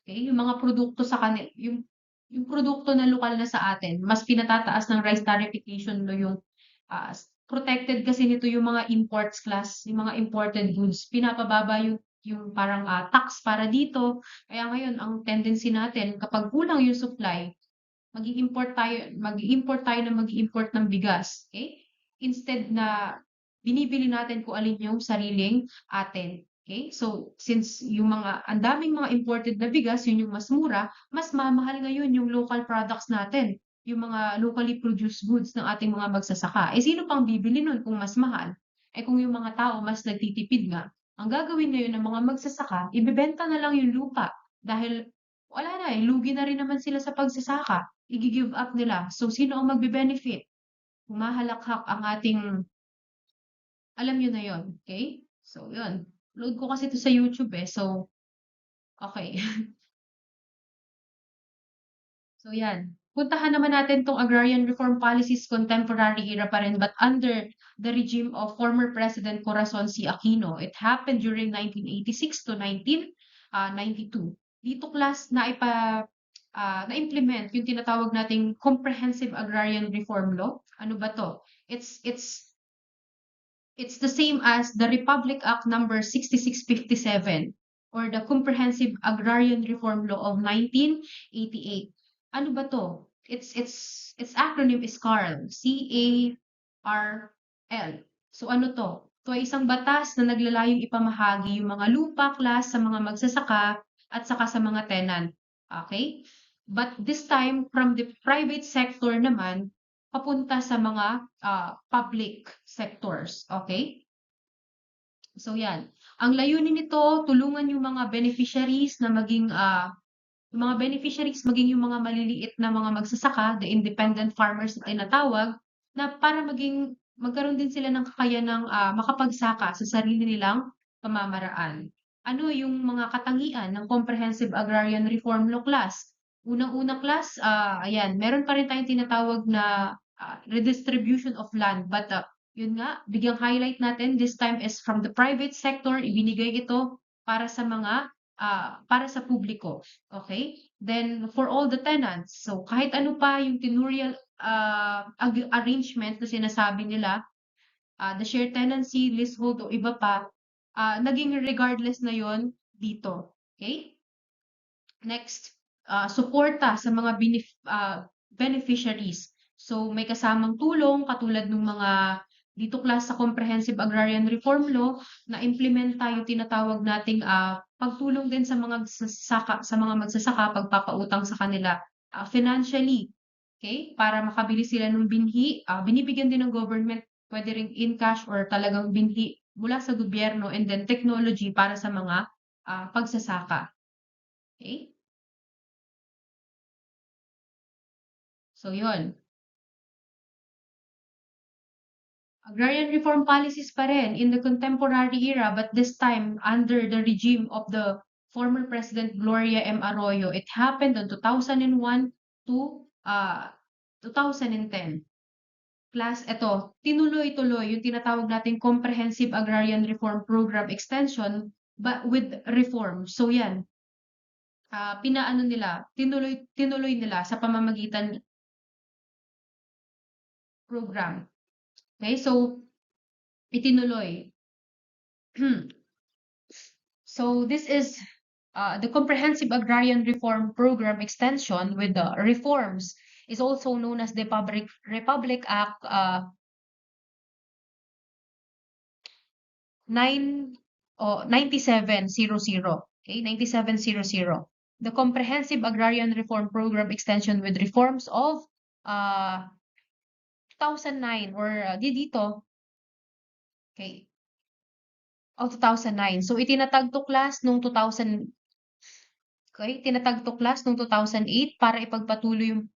okay, yung mga produkto sa kanila, yung produkto na lokal na sa atin, mas pinatataas ng rice tariffication law yung protected kasi nito yung mga imports class, yung mga imported goods. Pinapababa yung parang tax para dito. Kaya ngayon, ang tendency natin, kapag kulang yung supply, mag-i-import tayo na mag-i-import ng bigas. Okay? Instead na binibili natin kung alin yung sariling atin. Okay? So, since yung ang daming mga imported na bigas, yun yung mas mura, mas mamahal ngayon yung local products natin, yung mga locally produced goods ng ating mga magsasaka. Eh, sino pang bibili nun kung mas mahal? Eh, kung yung mga tao mas nagtitipid nga, ang gagawin ngayon ng mga magsasaka, ibebenta na lang yung lupa dahil wala na lugi na rin naman sila sa pagsasaka, i-gi-give up nila. So, sino ang magbe-benefit? Humahalakhak ang ating alam niyo na yon, okay? So, yun. Load ko kasi 'to sa YouTube so, okay. So, yan. Puntahan naman natin 'tong agrarian reform policies contemporary era pa rin but under the regime of former President Corazon C. Aquino. It happened during 1986 to 1992. Dito class na-implement yung tinatawag nating Comprehensive Agrarian Reform Law. Ano ba 'to? It's the same as the Republic Act number 6657 or the Comprehensive Agrarian Reform Law of 1988. Ano ba to? Its acronym is CARL, C-A-R-L. So ano to? Ito ay isang batas na naglalayong ipamahagi yung mga lupa class sa mga magsasaka at saka sa mga tenant. Okay? But this time, from the private sector naman, papunta sa mga public sectors. Okay? So yan. Ang layunin nito, tulungan yung mga beneficiaries na maging yung mga beneficiaries, maging yung mga maliliit na mga magsasaka, the independent farmers na tinatawag, na para magkaroon din sila ng kakayanang makapagsaka sa sarili nilang pamamaraan. Ano yung mga katangian ng Comprehensive Agrarian Reform Law Class? Unang-una class, ayan, meron pa rin tayong tinatawag na redistribution of land. But yun nga, bigyang highlight natin, this time is from the private sector, ibinigay ito para sa publiko. Okay? Then, for all the tenants, so kahit ano pa yung tenurial arrangement na sinasabi nila, the shared tenancy, leasehold o iba pa, naging regardless na yon dito. Okay? Next, suporta sa mga beneficiaries. So, may kasamang tulong katulad ng mga dito class sa Comprehensive Agrarian Reform Law na implementa yung tinatawag nating pagtulong din sa mga magsasaka pagpapautang sa kanila financially. Okay? Para makabili sila ng binhi, binibigyan din ng government pwede ring in cash or talagang binhi mula sa gobyerno and then technology para sa mga pagsasaka. Okay? So, yun. Agrarian reform policies pa rin in the contemporary era, but this time under the regime of the former President Gloria M. Arroyo. It happened on 2001 to 2010. Class, ito, tinuloy-tuloy yung tinatawag nating Comprehensive Agrarian Reform Program Extension but with reform. So yan, tinuloy nila sa pamamagitan program. Okay, so itinuloy. So this is the Comprehensive Agrarian Reform Program Extension with the reforms is also known as the Republic Act 9700. Okay, 9700. The Comprehensive Agrarian Reform Program Extension with reforms of 2009 or dito. Okay. Of 2009. So itinatag to class nung 2000. Okay, tinatag to class nung 2008 para ipagpatuloy yung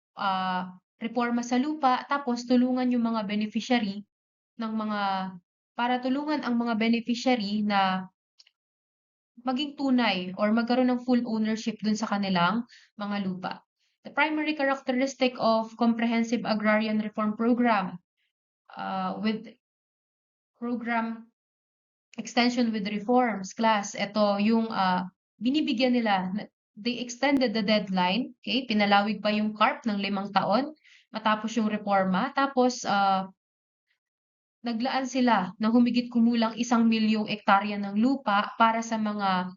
reforma sa lupa tapos tulungan yung mga beneficiary ng mga para tulungan ang mga beneficiary na maging tunay or magkaroon ng full ownership dun sa kanilang mga lupa. The primary characteristic of Comprehensive Agrarian Reform Program with program extension with reforms class, ito yung binibigyan nila, they extended the deadline, okay? Pinalawig pa yung CARP ng 5 taon matapos yung reforma. Tapos naglaan sila ng humigit kumulang 1,000,000 ektarya ng lupa para sa mga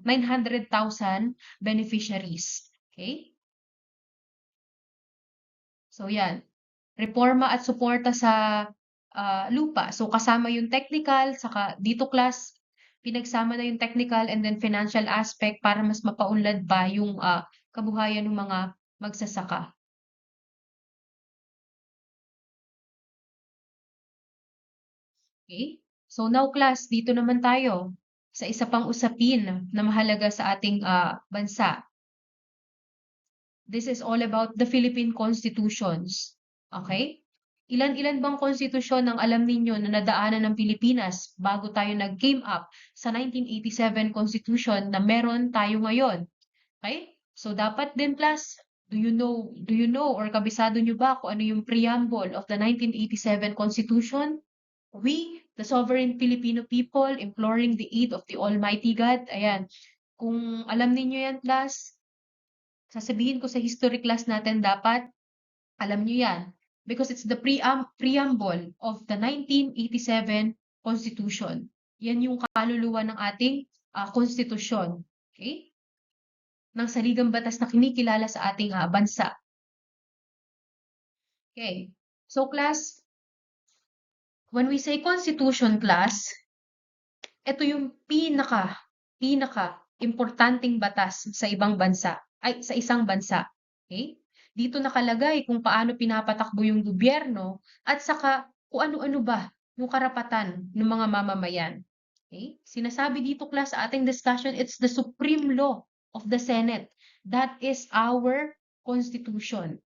900,000 beneficiaries. Okay? So yan, reforma at suporta sa lupa. So kasama yung technical, saka dito class, pinagsama na yung technical and then financial aspect para mas mapaunlad pa yung kabuhayan ng mga magsasaka. Okay? So now class, dito naman tayo sa isa pang usapin na mahalaga sa ating bansa. This is all about the Philippine constitutions. Okay? Ilan-ilan bang konstitusyon ang alam ninyo na nadaanan ng Pilipinas bago tayo nag-came up sa 1987 Constitution na meron tayo ngayon? Okay? So dapat din class, do you know or kabisado nyo ba kung ano yung preamble of the 1987 Constitution? We, the sovereign Filipino people, imploring the aid of the Almighty God. Ayan. Kung alam niyo yan class, sasabihin ko sa history class natin dapat alam niyo yan because it's the preamble of the 1987 Constitution. Yan yung kaluluwa ng ating konstitusyon. Okay? Ng saligang batas na kinikilala sa ating bansa. Okay. So class, when we say constitution class, ito yung pinaka importanteng batas sa isang bansa. Okay? Dito nakalagay kung paano pinapatakbo yung gobyerno at saka kung ano-ano ba yung karapatan ng mga mamamayan. Okay? Sinasabi dito class sa ating discussion, it's the supreme law of the Senate. That is our constitution.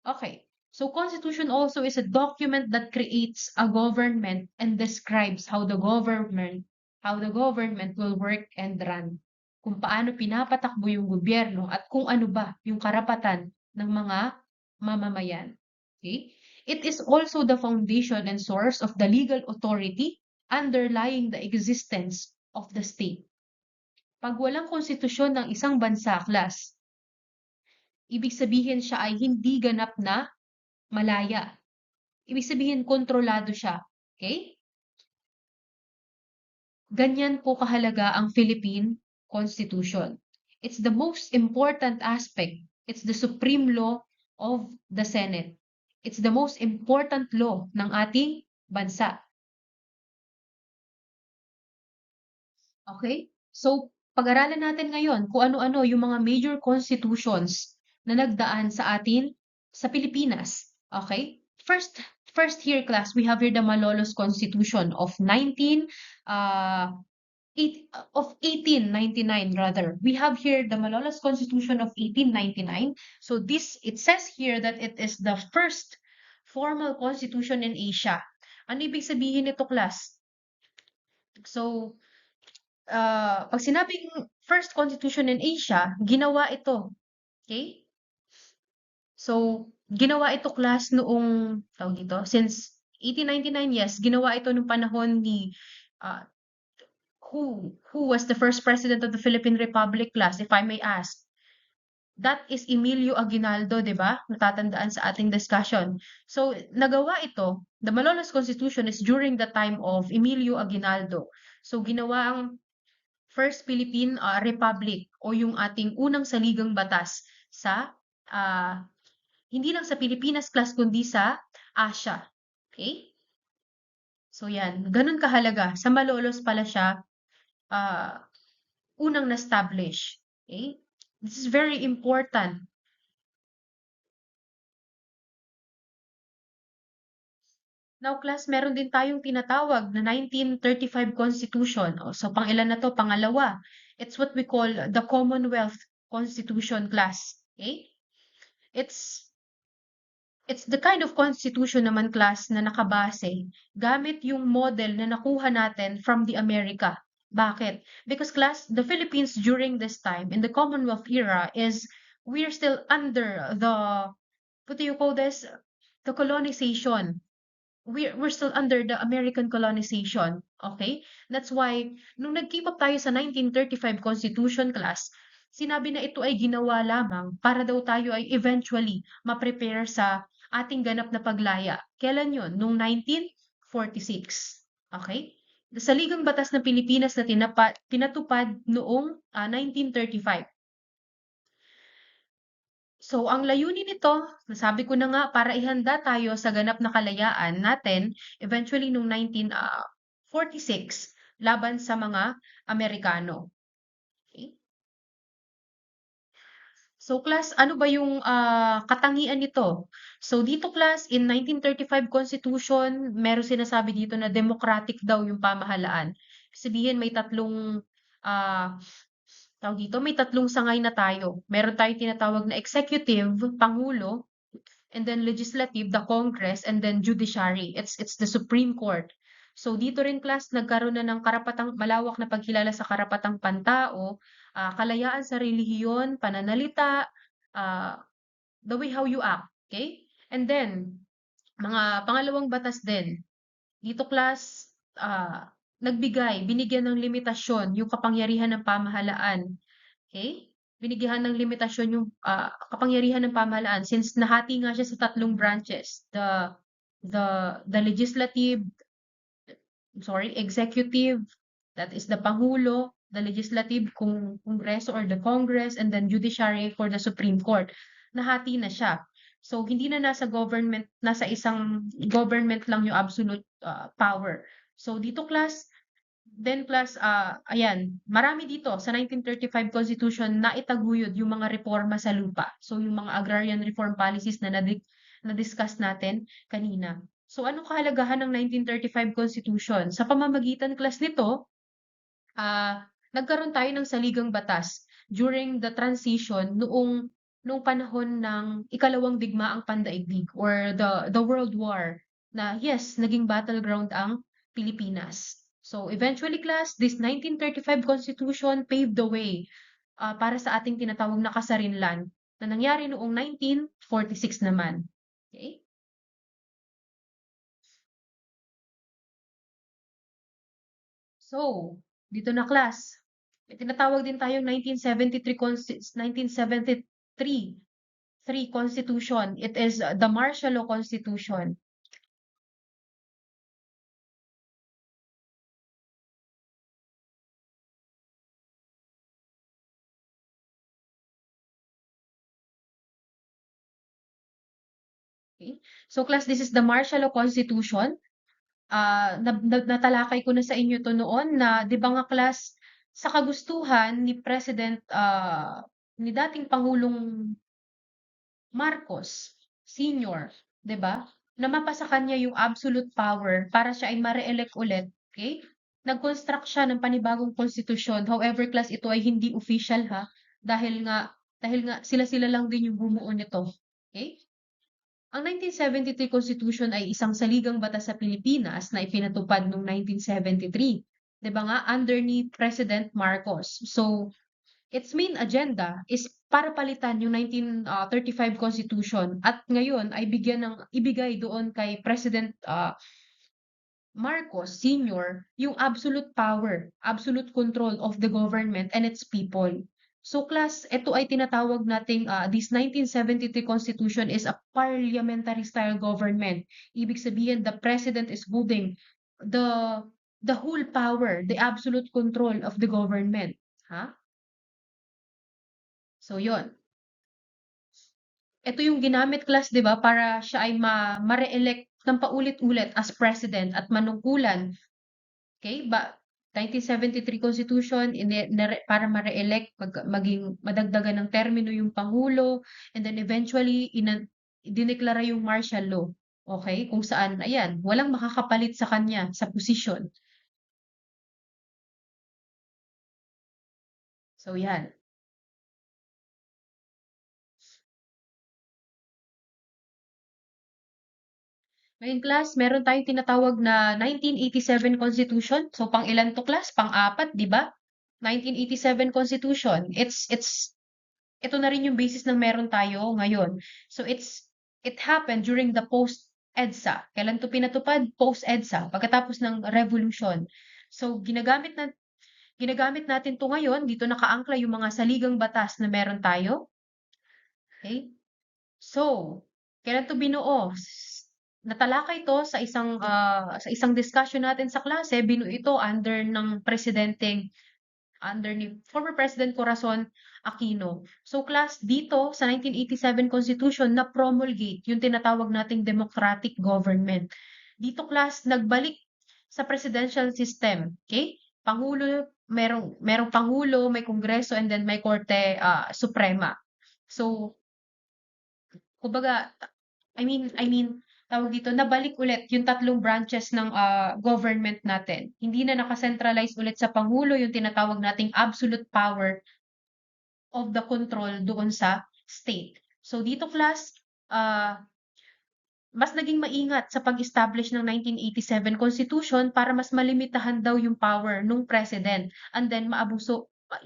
Okay. So constitution also is a document that creates a government and describes how the government will work and run. Kung paano pinapatakbo yung gobyerno at kung ano ba yung karapatan ng mga mamamayan. Okay? It is also the foundation and source of the legal authority underlying the existence of the state. Pag walang konstitusyon ng isang bansa, class, ibig sabihin siya ay hindi ganap na malaya. Ibig sabihin kontrolado siya. Okay? Ganyan po kahalaga ang Philippine Constitution. It's the most important aspect. It's the supreme law of the Senate. It's the most important law ng ating bansa. Okay? So, pag-aralan natin ngayon kung ano-ano yung mga major constitutions na nagdaan sa atin sa Pilipinas. Okay? First here, class, we have here the Malolos Constitution of 1899 rather. We have here the Malolos Constitution of 1899. So it says here that it is the first formal constitution in Asia. Ano ibig sabihin nito, class? So, pag sinabing first constitution in Asia, ginawa ito. Okay? So, ginawa ito, class, noong, tawag dito, since 1899, yes, ginawa ito nung panahon ni, uh, who was the first president of the Philippine Republic, class, if I may ask? That is Emilio Aguinaldo, di ba? Natatandaan sa ating discussion. So, nagawa ito, the Malolos Constitution is during the time of Emilio Aguinaldo. So, ginawa ang First Philippine Republic o yung ating unang saligang batas sa hindi lang sa Pilipinas, class, kundi sa Asia. Okay? So yan, ganun kahalaga. Sa Malolos pala siya unang na-establish. Okay? This is very important. Now, class, meron din tayong tinatawag na 1935 Constitution. So, pang-ilan na to? Pangalawa. It's what we call the Commonwealth Constitution, class. Okay? It's the kind of constitution naman, class, na nakabase gamit yung model na nakuha natin from the America. Bakit? Because, class, the Philippines during this time, in the Commonwealth era, we're still under what do you call this? The colonization. We're still under the American colonization. Okay? That's why, nung nag-keep up tayo sa 1935 Constitution, class, sinabi na ito ay ginawa lamang para daw tayo ay eventually ma-prepare sa ating ganap na paglaya. Kailan yun? Noong 1946. Okay? Sa Ligang Batas ng Pilipinas na pinatupad noong 1935. So, ang layunin nito, nasabi ko na nga, para ihanda tayo sa ganap na kalayaan natin, eventually noong 1946, laban sa mga Amerikano. Okay? So, class, ano ba yung katangian nito? So, dito, class, in 1935 Constitution, meron sinasabi dito na democratic daw yung pamahalaan. Sabihin, may tatlong tawag dito, may tatlong sangay na tayo. Meron tayong tinatawag na executive, pangulo, and then legislative, the Congress, and then judiciary. It's the Supreme Court. So dito rin, class, nagkaroon na ng malawak na pagkilala sa karapatang pantao, kalayaan sa relihiyon, pananalita, the way how you act. Okay? And then, mga pangalawang batas din. Dito, class, binigyan ng limitasyon yung kapangyarihan ng pamahalaan. Okay? Binigyan ng limitasyon yung kapangyarihan ng pamahalaan since nahati nga siya sa tatlong branches. The legislative, executive, that is the Pangulo, the legislative, Kongreso or the Congress, and then judiciary for the Supreme Court. Nahati na siya. So, hindi na nasa isang government lang yung absolute power. So, dito, class, ayan, marami dito sa 1935 Constitution na itaguyod yung mga reforma sa lupa. So, yung mga agrarian reform policies na na-discuss natin kanina. So, anong kahalagahan ng 1935 Constitution? Sa pamamagitan, class, nito, nagkaroon tayo ng saligang batas during the transition noong panahon ng ikalawang digmaang pandaigdig or the World War na yes, naging battleground ang Pilipinas. So eventually class, this 1935 Constitution paved the way para sa ating tinatawag na kasarinlan na nangyari noong 1946 naman. Okay? So, dito na class. May tinatawag din tayong 1973 Constitution. It is the Martial Law Constitution. Okay? So class, this is the Martial Law Constitution. Natalakay ko na sa inyo to noon na 'di ba nga class, sa kagustuhan ni ni dating Pangulong Marcos Senior, 'di ba? Na mapasa kanya yung absolute power para siya ay ma-re-elect ulit, okay? Nag-construct siya ng panibagong konstitusyon. However, class ito ay hindi official ha, dahil nga sila-sila lang din yung bumuo nito. Okay? Ang 1973 Constitution ay isang saligang batas sa Pilipinas na ipinatupad noong 1973. 'Di ba nga, under ni President Marcos. So, its main agenda is para palitan yung 1935 Constitution at ngayon ay ibigay doon kay President Marcos Senior yung absolute power, absolute control of the government and its people. So class, ito ay tinatawag nating this 1973 Constitution is a parliamentary style government. Ibig sabihin, the president is holding the the whole power, the absolute control of the government. Ha? So yon. Ito yung ginamit class, 'di ba, para siya ay ma-re-elect ng paulit-ulit as president at manungkulan. Okay? 1973 Constitution para ma-re-elect, maging madagdagan ng termino yung pangulo, and then eventually dineklara yung martial law. Okay? Kung saan, ayan, walang makakapalit sa kanya sa posisyon. So yan. Ngayon class, meron tayong tinatawag na 1987 Constitution. So pang ilan to class? Pang-apat, di ba? 1987 Constitution. Ito na rin yung basis ng meron tayo ngayon. So it happened during the post-EDSA. Kailan to pinatupad? Post-EDSA, pagkatapos ng revolution. So ginagamit natin to ngayon. Dito nakaangkla yung mga saligang batas na meron tayo. Okay? So, kailan to binuo? Natalakay ito sa isang discussion natin sa klase. Binuo ito under ni former President Corazon Aquino. So class, dito sa 1987 Constitution na promulgate yung tinatawag nating democratic government. Dito class, nagbalik sa presidential system. Okay? Pangulo, merong pangulo, may kongreso, and then may korte suprema. So, kumbaga, I mean, tawag dito, nabalik ulit yung tatlong branches ng government natin. Hindi na nakacentralize ulit sa Pangulo yung tinatawag nating absolute power of the control doon sa state. So dito class, mas naging maingat sa pag-establish ng 1987 Constitution para mas malimitahan daw yung power ng president and then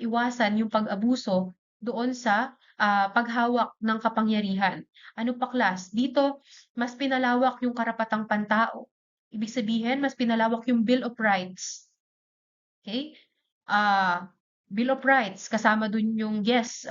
iwasan yung pag-abuso doon sa paghawak ng kapangyarihan. Ano pa class? Dito, mas pinalawak yung karapatang pantao. Ibig sabihin, mas pinalawak yung Bill of Rights. Okay? Bill of Rights, kasama dun yung, yes,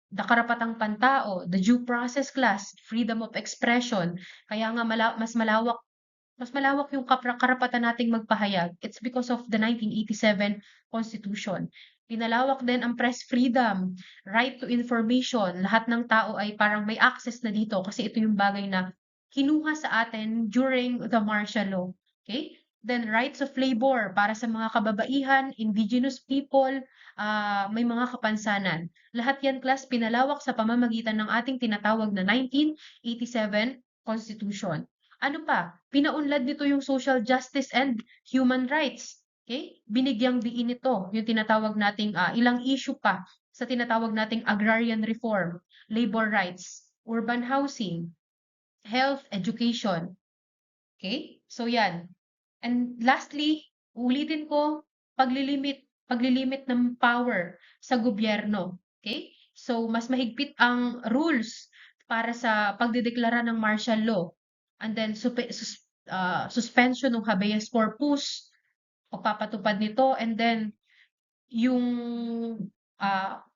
the karapatang pantao, the due process clause, freedom of expression. Kaya nga mas malawak yung karapatan nating magpahayag. It's because of the 1987 Constitution. Pinalawak din ang press freedom, right to information. Lahat ng tao ay parang may access na dito kasi ito yung bagay na kinuha sa atin during the martial law. Okay? Then rights of labor para sa mga kababaihan, indigenous people, may mga kapansanan. Lahat yan class pinalawak sa pamamagitan ng ating tinatawag na 1987 Constitution. Ano pa? Pinaunlad nito yung social justice and human rights. Okay? Binigyang diin ito, yung tinatawag nating ilang issue pa sa tinatawag nating agrarian reform, labor rights, urban housing, health, education. Okay? So yan. And lastly, ulitin ko, paglilimit ng power sa gobyerno. Okay? So mas mahigpit ang rules para sa pagdedeklara ng martial law. And then suspension ng habeas corpus, pagpapatupad nito, and then yung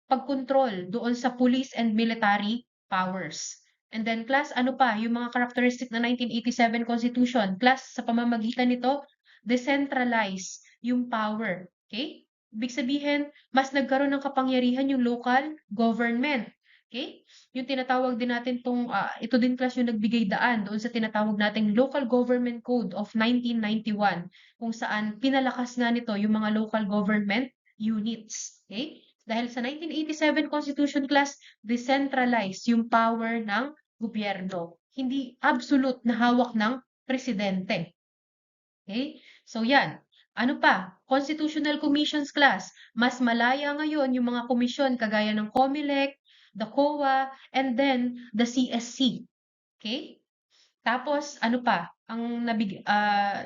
pagkontrol doon sa police and military powers. And then class, ano pa, yung mga characteristic na 1987 Constitution, class, sa pamamagitan nito, decentralize yung power. Okay? Ibig sabihin, mas nagkaroon ng kapangyarihan yung local government. Okay? Yung tinatawag din natin ito din class yung nagbigay daan doon sa tinatawag nating Local Government Code of 1991, kung saan pinalakas nga nito yung mga local government units. Okay? Dahil sa 1987 Constitution class, decentralized yung power ng gobyerno. Hindi absolute na hawak ng presidente. Okay? So yan. Ano pa? Constitutional Commissions class. Mas malaya ngayon yung mga komisyon kagaya ng COMELEC, the COA, and then the CSC. Okay? Tapos, ano pa,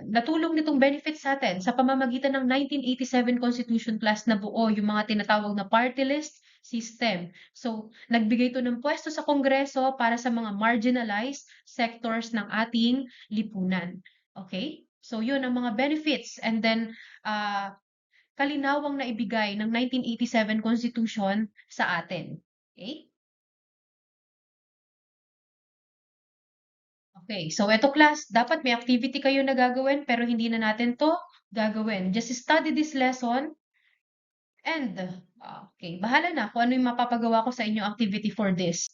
natulong nitong benefits sa atin sa pamamagitan ng 1987 Constitution Plus na buo yung mga tinatawag na party list system. So, nagbigay ito ng pwesto sa Kongreso para sa mga marginalized sectors ng ating lipunan. Okay? So, yun ang mga benefits. And then, kalinawang na ibigay ng 1987 Constitution sa atin. Okay? Okay, so eto class, dapat may activity kayo na gagawin pero hindi na natin to gagawin. Just study this lesson and okay, bahala na kung ano yung mapapagawa ko sa inyo activity for this.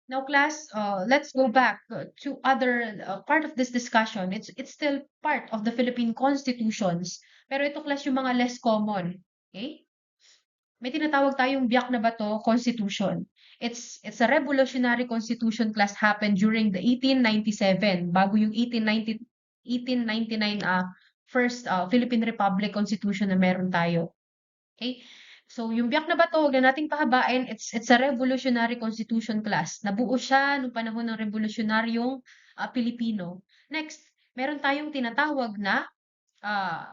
Now class, let's go back to other part of this discussion. It's still part of the Philippine constitutions. Pero ito class yung mga less common. Okay? May tinatawag tayong Biak na Bato Constitution. It's a revolutionary constitution class happened during the 1897 bago yung 1899 first Philippine Republic Constitution na meron tayo. Okay? So yung Biak na Bato, huwag na nating pahabain, it's a revolutionary constitution class. Nabuo siya noong panahon ng revolutionaryong Pilipino. Next, meron tayong tinatawag na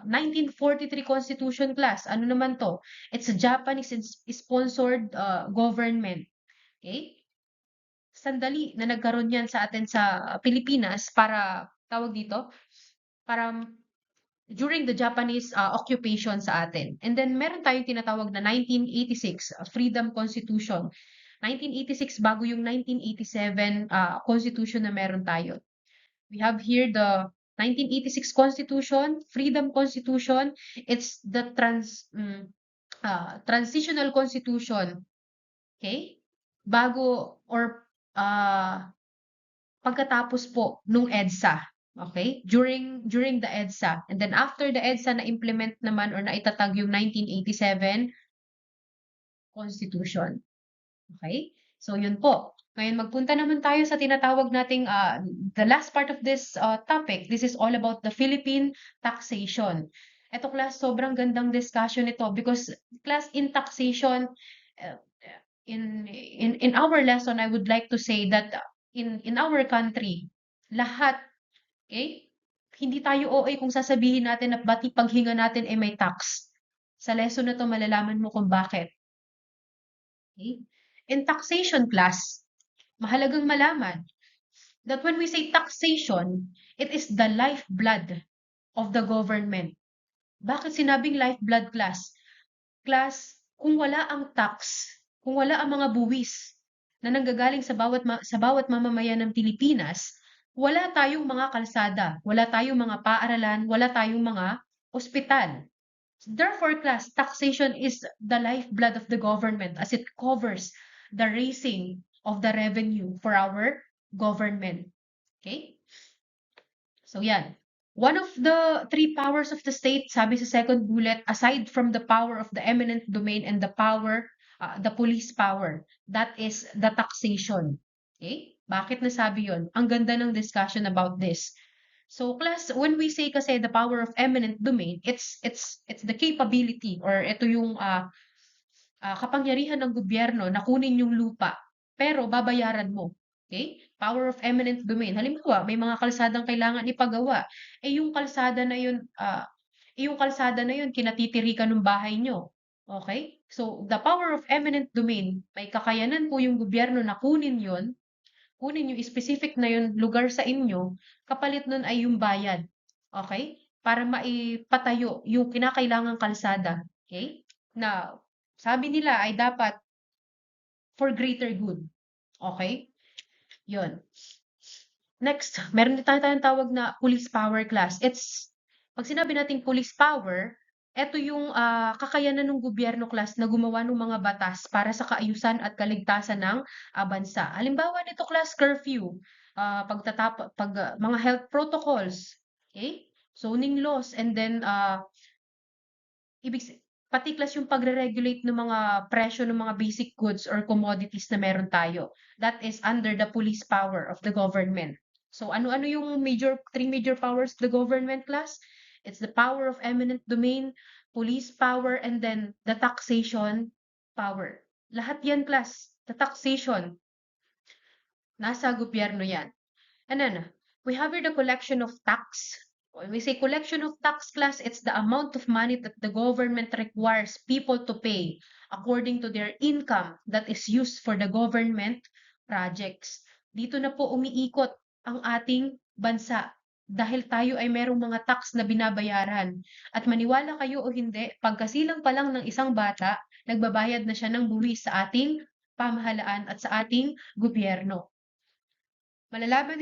1943 Constitution class. Ano naman to? It's a Japanese-sponsored government. Okay? Sandali na nagkaroon yan sa atin sa Pilipinas para, tawag dito, para during the Japanese occupation sa atin. And then meron tayong tinatawag na 1986 Freedom Constitution. 1986 bago yung 1987 Constitution na meron tayo. We have here the 1986 Constitution, Freedom Constitution. It's the transitional constitution. Okay? Bago or pagkatapos po nung EDSA. Okay? During the EDSA. And then after the EDSA na implement naman or na itatag yung 1987 Constitution. Okay? So yun po. Ngayon magpunta naman tayo sa tinatawag nating the last part of this topic. This is all about the Philippine taxation. Ito class, sobrang gandang discussion ito because class in taxation in our lesson I would like to say that in our country lahat, okay? Hindi tayo OA kung sasabihin natin na bati paghinga natin ay may tax. Sa lesson na to malalaman mo kung bakit. Okay? In taxation class, mahalagang malaman that when we say taxation, it is the lifeblood of the government. Bakit sinabing lifeblood class? Class, kung wala ang tax, kung wala ang mga buwis na nanggagaling sa bawat mamamayan ng Pilipinas, wala tayong mga kalsada, wala tayong mga paaralan, wala tayong mga ospital. Therefore, class, taxation is the lifeblood of the government as it covers the raising of the revenue for our government. Okay? So yan. One of the three powers of the state, sabi sa second bullet, aside from the power of the eminent domain and the power, the police power, that is the taxation. Okay? Bakit nasabi yon? Ang ganda ng discussion about this. So class, when we say kasi the power of eminent domain, it's the capability or ito yung kapangyarihan ng gobyerno na kunin yung lupa, pero babayaran mo. Okay? Power of eminent domain. Halimbawa, may mga kalsadang kailangan ipagawa. Yung kalsada na yun, kinatitirikan ng bahay nyo. Okay? So, the power of eminent domain, may kakayanan po yung gobyerno na kunin yung specific na yung lugar sa inyo, kapalit nun ay yung bayad. Okay? Para maipatayo yung kinakailangang kalsada. Okay? Na sabi nila ay dapat for greater good. Okay? Yun. Next, meron din tayong tawag na police power class. Pag sinabi nating police power, ito yung kakayanan ng gobyerno class na gumawa ng mga batas para sa kaayusan at kaligtasan ng bansa. Halimbawa nito class, curfew, mga health protocols, okay? Zoning laws, and then ibig pati class yung pagre-regulate ng mga presyo ng mga basic goods or commodities na meron tayo. That is under the police power of the government. So ano-ano yung three major powers of the government class? It's the power of eminent domain, police power, and then the taxation power. Lahat yan class, the taxation, nasa gobyerno yan. And then, we have here the collection of tax. When we say collection of tax class, it's the amount of money that the government requires people to pay according to their income that is used for the government projects. Dito na po umiikot ang ating bansa dahil tayo ay merong mga tax na binabayaran. At maniwala kayo o hindi, pagkasilang pa lang ng isang bata, nagbabayad na siya ng buwis sa ating pamahalaan at sa ating gobyerno. Malalaman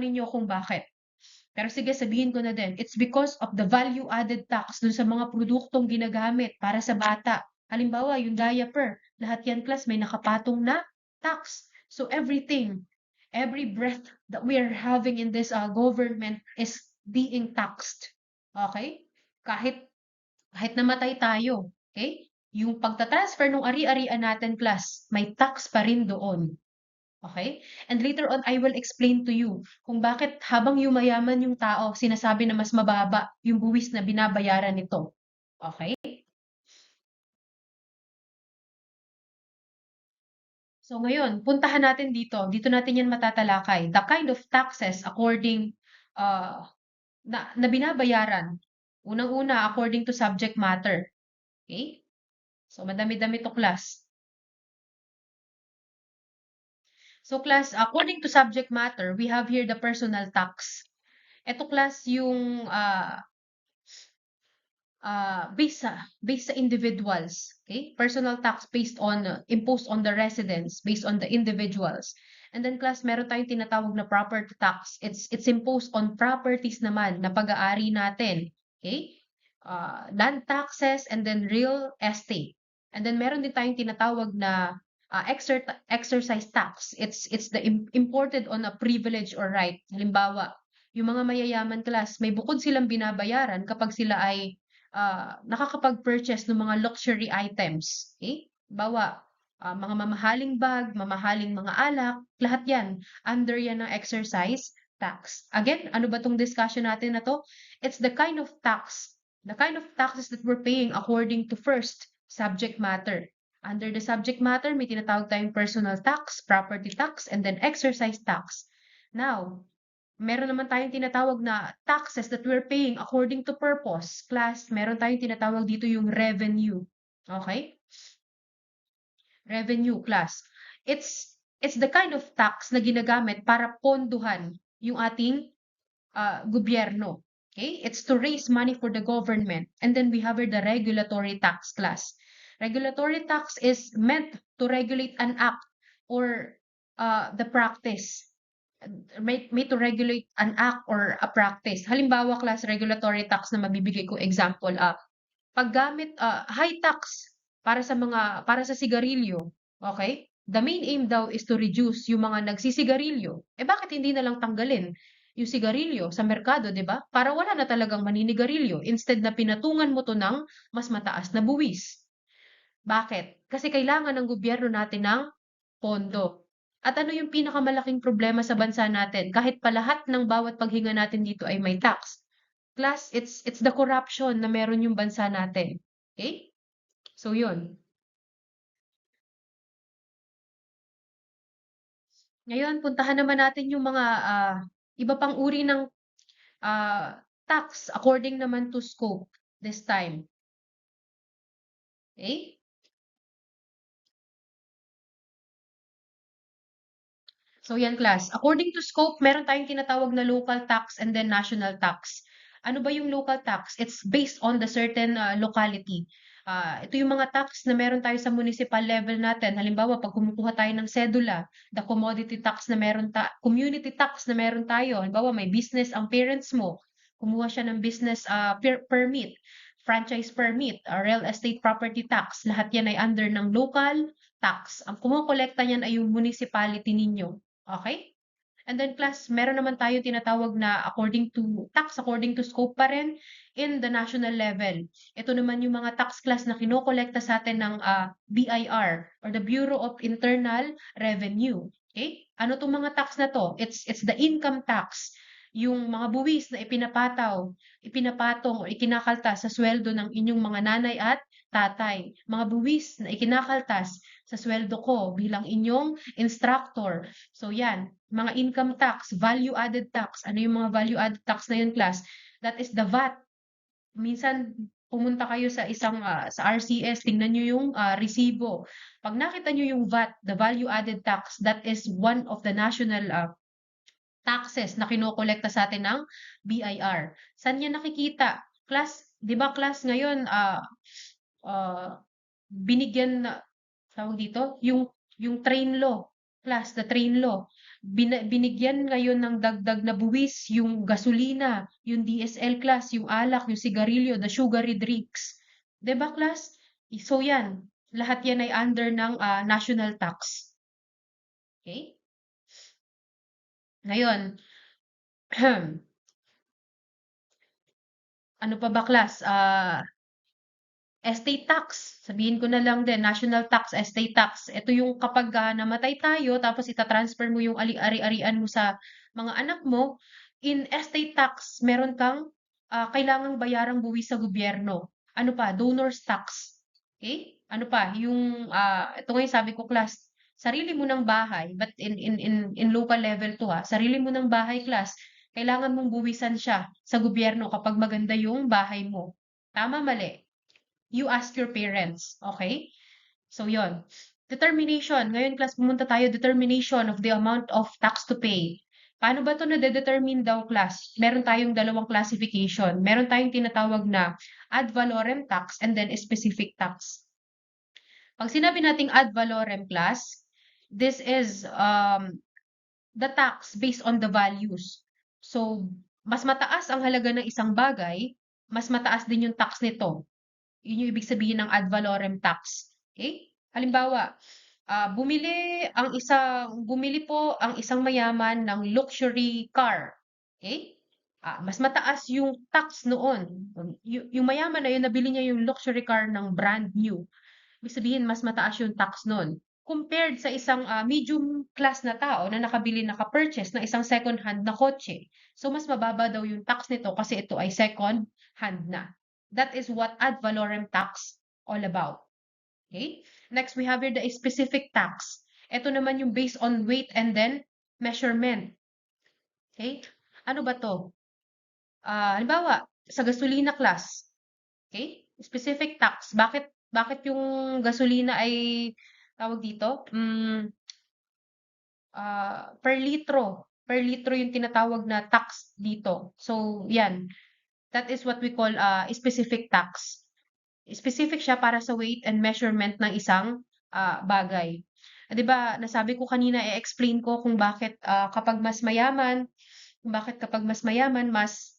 ninyo kung bakit. Pero sige, sabihin ko na din, it's because of the value added tax dun sa mga produktong ginagamit para sa bata. Halimbawa, yung diaper, lahat yan class may nakapatong na tax. So everything, every breath that we are having in this government is being taxed. Okay? Kahit namatay tayo, okay? Yung pagta-transfer ng ari-arian natin class, may tax pa rin doon. Okay? And later on, I will explain to you kung bakit habang yumayaman yung tao, sinasabi na mas mababa yung buwis na binabayaran nito. Okay? So ngayon, puntahan natin dito. Dito natin yan matatalakay. The kind of taxes according na binabayaran. Unang-una, according to subject matter. Okay? So madami-dami to class. So class, according to subject matter, we have here the personal tax. Ito class yung based sa individuals. Okay? Personal tax based on, imposed on the residents, based on the individuals. And then class, meron tayong tinatawag na property tax. It's imposed on properties naman na pag-aari natin. Okay? Land taxes and then real estate. And then meron din tayong tinatawag na exercise tax. It's the imported on a privilege or right. Halimbawa, yung mga mayayaman class, may bukod silang binabayaran kapag sila ay nakakapag-purchase ng mga luxury items. Okay? Bawa, mga mamahaling bag, mamahaling mga alak, lahat yan, under yan ng exercise tax. Again, ano ba tong discussion natin na to? It's the kind of taxes that we're paying according to first, subject matter. Under the subject matter, may tinatawag tayong personal tax, property tax, and then exercise tax. Now, meron naman tayong tinatawag na taxes that we're paying according to purpose. Class, meron tayong tinatawag dito yung revenue. Okay? Revenue class. It's the kind of tax na ginagamit para ponduhan yung ating gobyerno. Okay? It's to raise money for the government. And then we have here the regulatory tax class. Regulatory tax is meant to regulate an act or the practice. May to regulate an act or a practice. Halimbawa, class regulatory tax na mabibigay ko example, paggamit high tax para sa sigarilyo, okay? The main aim daw is to reduce yung mga nagsisigarilyo. Bakit hindi na lang tanggalin yung sigarilyo sa merkado, 'di ba? Para wala na talagang maninigarilyo instead na pinatungan mo to ng mas mataas na buwis. Bakit? Kasi kailangan ng gobyerno natin ng pondo. At ano yung pinakamalaking problema sa bansa natin? Kahit pa lahat ng bawat paghinga natin dito ay may tax. Plus, it's the corruption na meron yung bansa natin. Okay? So, yun. Ngayon, puntahan naman natin yung mga iba pang uri ng tax according naman to scope this time. Okay? So yan class. According to scope, meron tayong tinatawag na local tax and then national tax. Ano ba yung local tax? It's based on the certain locality. Ito yung mga tax na meron tayo sa municipal level natin. Halimbawa, pag kumukuha tayo ng sedula, the commodity tax na community tax na meron tayo. Halimbawa, may business ang parents mo. Kumuha siya ng business permit, franchise permit, real estate property tax. Lahat yan ay under ng local tax. Ang kumukolekta niyan ay yung municipality ninyo. Okay? And then class, meron naman tayo tinatawag na according to scope pa rin in the national level. Ito naman yung mga tax class na kinokolekta sa atin ng BIR or the Bureau of Internal Revenue. Okay? Ano tong mga tax na to? It's the income tax. Yung mga buwis na ipinapatong o ikinakaltas sa sweldo ng inyong mga nanay at tatay. Mga buwis na ikinakaltas sa sweldo ko bilang inyong instructor. So yan, mga income tax, value added tax. Ano yung mga value added tax na yun, class? That is the VAT. Minsan pumunta kayo sa sa RCS, tingnan niyo yung resibo. Pag nakita niyo yung VAT, the value added tax, that is one of the national taxes na kinokolekta sa atin ng BIR. Saan niya nakikita? Class, 'di ba class ngayon uh, binigyan na tawag dito, yung train law, class, the train law. Binigyan ngayon ng dagdag na buwis yung gasolina, yung DSL class, yung alak, yung sigarilyo, the sugary drinks. 'Di ba class? So yan, lahat yan ay under ng national tax. Okay? Ngayon, ano pa ba class? Estate tax, sabihin ko na lang din, national tax, estate tax. Ito yung kapag namatay tayo, tapos itatransfer mo yung ari-arian mo sa mga anak mo, in estate tax, meron kang kailangang bayarang buwis sa gobyerno. Ano pa? Donor's tax. Okay? Ano pa? Ito nga yung sabi ko, class, sarili mo ng bahay, but in local level to sarili mo ng bahay, class, kailangan mong buwisan siya sa gobyerno kapag maganda yung bahay mo. Tama, mali? You ask your parents, okay? So, yon. Determination. Ngayon, class, pumunta tayo, determination of the amount of tax to pay. Paano ba ito na-determine daw, class? Meron tayong dalawang classification. Meron tayong tinatawag na ad valorem tax and then specific tax. Pag sinabi nating ad valorem, class, this is the tax based on the values. So, mas mataas ang halaga ng isang bagay, mas mataas din yung tax nito. Yun yung ibig sabihin ng ad valorem tax. Okay? Halimbawa, bumili po ang isang mayaman ng luxury car. Okay? Mas mataas yung tax noon. Yung mayaman na yun, nabili niya yung luxury car ng brand new. Ibig sabihin, mas mataas yung tax noon. Compared sa isang medium class na tao na naka-purchase ng isang second hand na kotse. So, mas mababa daw yung tax nito kasi ito ay second hand na. That is what ad valorem tax all about. Okay? Next, we have here the specific tax. Ito naman yung based on weight and then measurement. Okay? Ano ba to? Halimbawa, sa gasolina class. Okay? Specific tax. Bakit yung gasolina ay tawag dito? Per litro. Per litro yung tinatawag na tax dito. So, yan. That is what we call specific tax. Specific siya para sa weight and measurement ng isang bagay. 'Di ba, nasabi ko kanina, i-explain ko kung bakit kapag mas mayaman, mas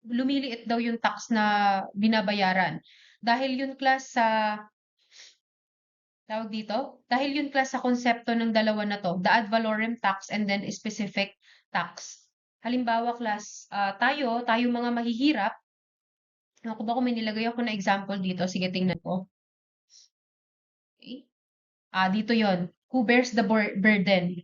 lumiliit daw yung tax na binabayaran. Dahil yun class sa tawag dito? Dahil yun class sa konsepto ng dalawa na to, the ad valorem tax and then specific tax. Halimbawa class, tayo mga mahihirap, ako ba kung may nilagay ako na example dito? Sige, tingnan ko. Okay. Dito yon. Who bears the burden?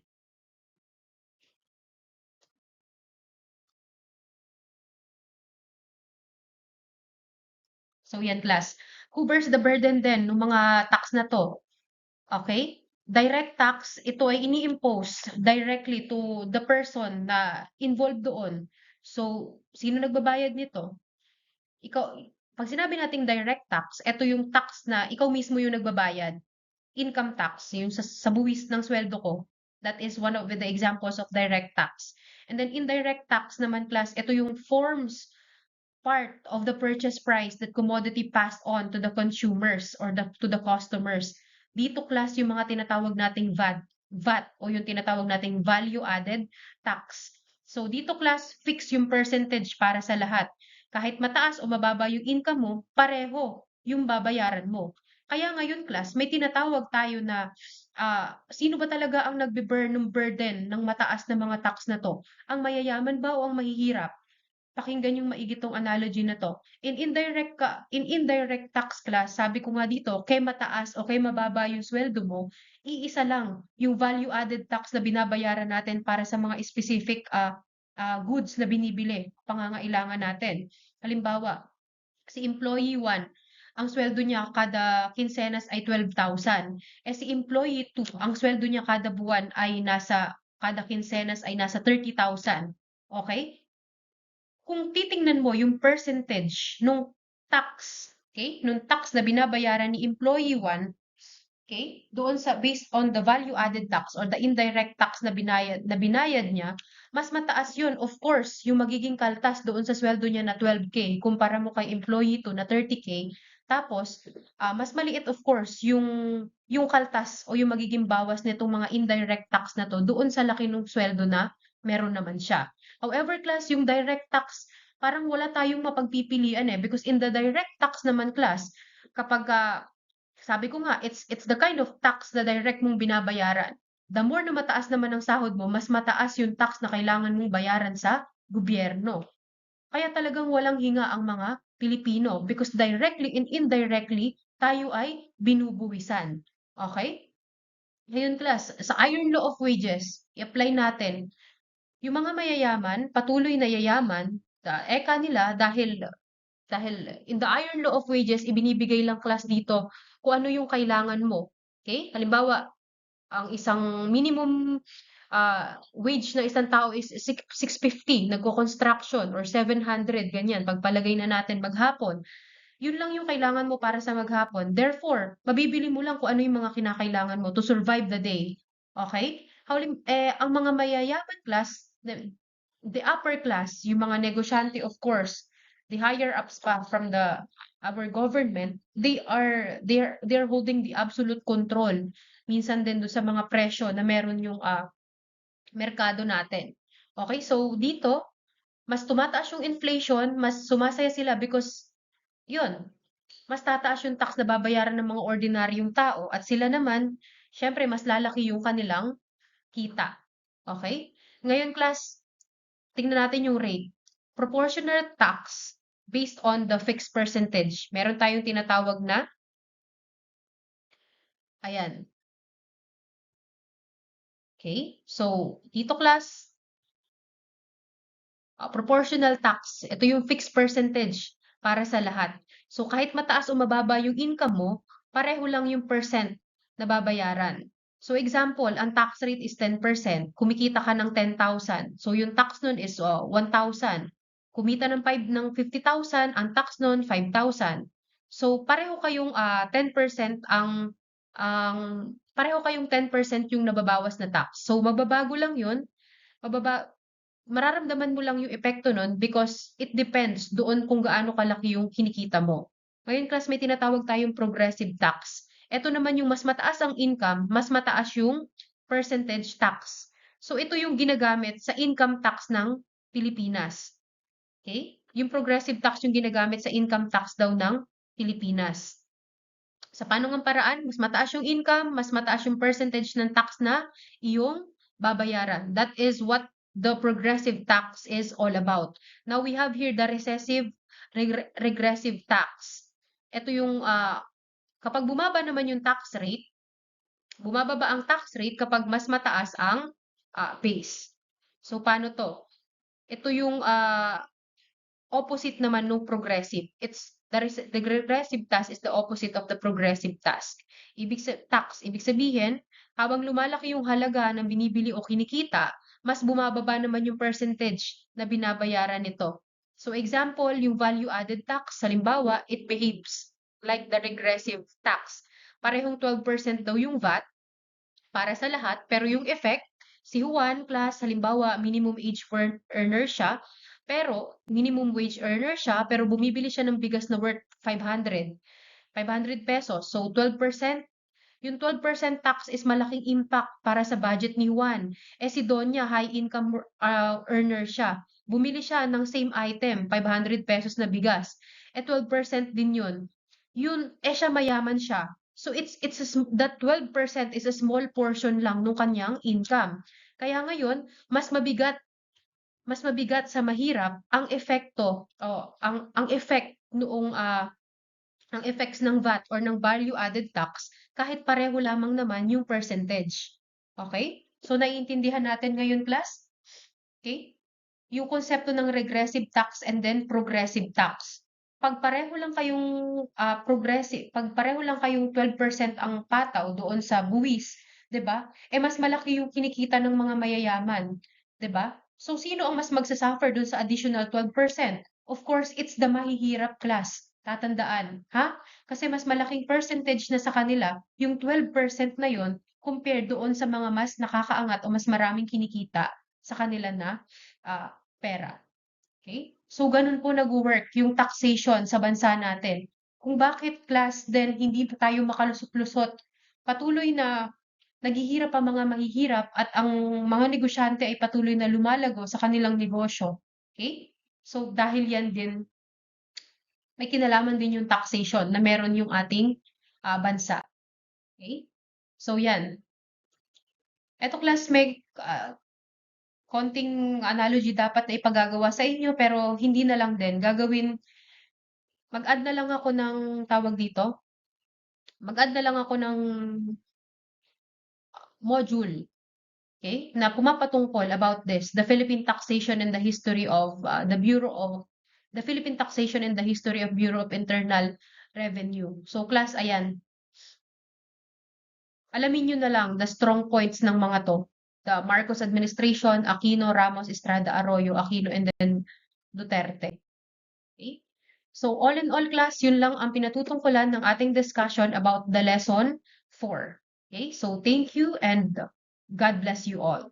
So yan class. Who bears the burden din ng mga tax na to? Okay? Direct tax, ito ay ini-impose directly to the person na involved doon. So, sino nagbabayad nito? Ikaw, pag sinabi nating direct tax, ito yung tax na ikaw mismo yung nagbabayad. Income tax, yung sa buwis ng sweldo ko. That is one of the examples of direct tax. And then indirect tax naman, class, ito yung forms part of the purchase price that commodity passed on to the consumers or to the customers. Dito, class, yung mga tinatawag nating VAT o yung tinatawag nating value added tax. So dito, class, fix yung percentage para sa lahat. Kahit mataas o mababa yung income mo, pareho yung babayaran mo. Kaya ngayon, class, may tinatawag tayo na sino ba talaga ang nagbe-bear ng burden ng mataas na mga tax na to? Ang mayayaman ba o ang mahihirap? Pakinggan yung maigi tong analogy na 'to. In indirect tax class, sabi ko nga dito, kay mataas o kay mababa yung sweldo mo, iisa lang yung value added tax na binabayaran natin para sa mga specific goods na binibili, pangangailangan natin. Halimbawa, si employee 1, ang sweldo niya kada kinsenas ay 12,000. Si employee 2, ang sweldo niya kada buwan ay kada kinsenas ay nasa 30,000. Okay? Kung titingnan mo yung percentage nung tax, okay, nung tax na binabayaran ni employee 1, okay, doon sa based on the value added tax or the indirect tax na binayad niya, mas mataas yun. Of course, yung magiging kaltas doon sa sweldo niya na 12K, kumpara mo kay employee 2 na 30K, tapos mas maliit of course yung kaltas o yung magiging bawas nitong mga indirect tax na to doon sa laki ng sweldo na meron naman siya. However, class, yung direct tax, parang wala tayong mapagpipilian because in the direct tax naman, class, kapag sabi ko nga, it's the kind of tax na direct mong binabayaran. The more na mataas naman ang sahod mo, mas mataas yung tax na kailangan mong bayaran sa gobyerno. Kaya talagang walang hinga ang mga Pilipino because directly and indirectly, tayo ay binubuwisan. Okay? Ngayon, class, sa Iron Law of Wages, i-apply natin yung mga mayayaman, patuloy na yayaman, eka nila dahil in the Iron Law of Wages, ibinibigay lang class dito kung ano yung kailangan mo. Okay? Halimbawa, ang isang minimum wage ng isang tao is 650, nagko-construction or 700, ganyan. Pagpalagay na natin maghapon. Yun lang yung kailangan mo para sa maghapon. Therefore, mabibili mo lang kung ano yung mga kinakailangan mo to survive the day. Okay? Ang mga mayayaman class, the upper class, yung mga negosyante of course, the higher ups pa from our government, they're holding the absolute control. Minsan din doon sa mga presyo na meron yung merkado natin. Okay? So dito, mas tumataas yung inflation, mas sumasaya sila because yun, mas tataas yung tax na babayaran ng mga ordinaryong tao at sila naman, syempre mas lalaki yung kanilang kita. Okay? Ngayon, class, tingnan natin yung rate. Proportional tax based on the fixed percentage. Meron tayong tinatawag na, ayan. Okay? So, dito, class, proportional tax. Ito yung fixed percentage para sa lahat. So, kahit mataas o mababa yung income mo, pareho lang yung percent na babayaran. So, example, ang tax rate is 10%. Kumikita ka ng 10,000. So, yung tax nun is 1,000. Kumita ng 50,000, ang tax nun 5,000. So, pareho kayong 10% pareho kayong 10% yung nababawas na tax. So, magbabago lang yun. Mararamdaman mo lang yung epekto nun because it depends doon kung gaano kalaki yung kinikita mo. Ngayon, class, may tinatawag tayong progressive tax. Ito naman yung mas mataas ang income, mas mataas yung percentage tax. So, ito yung ginagamit sa income tax ng Pilipinas. Okay? Yung progressive tax yung ginagamit sa income tax daw ng Pilipinas. Sa panungang paraan, mas mataas yung income, mas mataas yung percentage ng tax na iyong babayaran. That is what the progressive tax is all about. Now we have here the regressive tax. Ito yung kapag bumaba naman yung tax rate, bumaba ba ang tax rate kapag mas mataas ang base? So paano to? Ito yung opposite naman ng progressive. It's The regressive task is the opposite of the progressive tax. Ibig sabihin, habang lumalaki yung halaga ng binibili o kinikita, mas bumababa naman yung percentage na binabayaran nito. So example, yung value-added tax, halimbawa, it behaves like the regressive tax. Parehong 12% daw yung VAT para sa lahat, pero yung effect, si Juan class, halimbawa, minimum age earner siya, pero minimum wage earner siya, pero bumibili siya ng bigas na worth 500 pesos. So 12%, yung 12% tax is malaking impact para sa budget ni Juan. Eh si Donya, high income earner siya. Bumili siya ng same item, 500 pesos na bigas. Eh 12% din yun. Siya mayaman siya. So that 12% is a small portion lang nung kanyang income. Kaya ngayon, mas mabigat sa mahirap ang epekto o ang effect noong ang effects ng VAT or ng value added tax kahit pareho lamang naman yung percentage. Okay? So naiintindihan natin ngayon class? Okay? Yung konsepto ng regressive tax and then progressive tax. Pag pareho lang kayong pag pareho lang kayong 12% ang pataw doon sa buwis, 'di ba? Eh mas malaki yung kinikita ng mga mayayaman, 'di ba? So sino ang mas magsasuffer doon sa additional 12%? Of course, it's the mahihirap class. Tatandaan, ha? Kasi mas malaking percentage na sa kanila yung 12% na yon compared doon sa mga mas nakakaangat o mas maraming kinikita sa kanila na pera. Okay? So, ganun po nag-work yung taxation sa bansa natin. Kung bakit class then hindi pa tayo makalusot-lusot, patuloy na naghihirap ang mga mahihirap at ang mga negosyante ay patuloy na lumalago sa kanilang negosyo. Okay? So, dahil yan din, may kinalaman din yung taxation na meron yung ating bansa. Okay? So, yan. Eto class, may konting analogy dapat na ipagagawa sa inyo pero hindi na lang din. Mag-add na lang ako ng tawag dito. Mag-add na lang ako ng module, okay, na pumapatungkol about this, the Philippine taxation and the history of the Philippine taxation and the history of Bureau of Internal Revenue. So class, ayan. Alamin nyo na lang the strong points ng mga to. The Marcos administration, Aquino, Ramos, Estrada, Arroyo, Aquino, and then Duterte. Okay? So all in all class, yun lang ang pinatutungkulan ng ating discussion about the lesson 4. Okay? So thank you and God bless you all.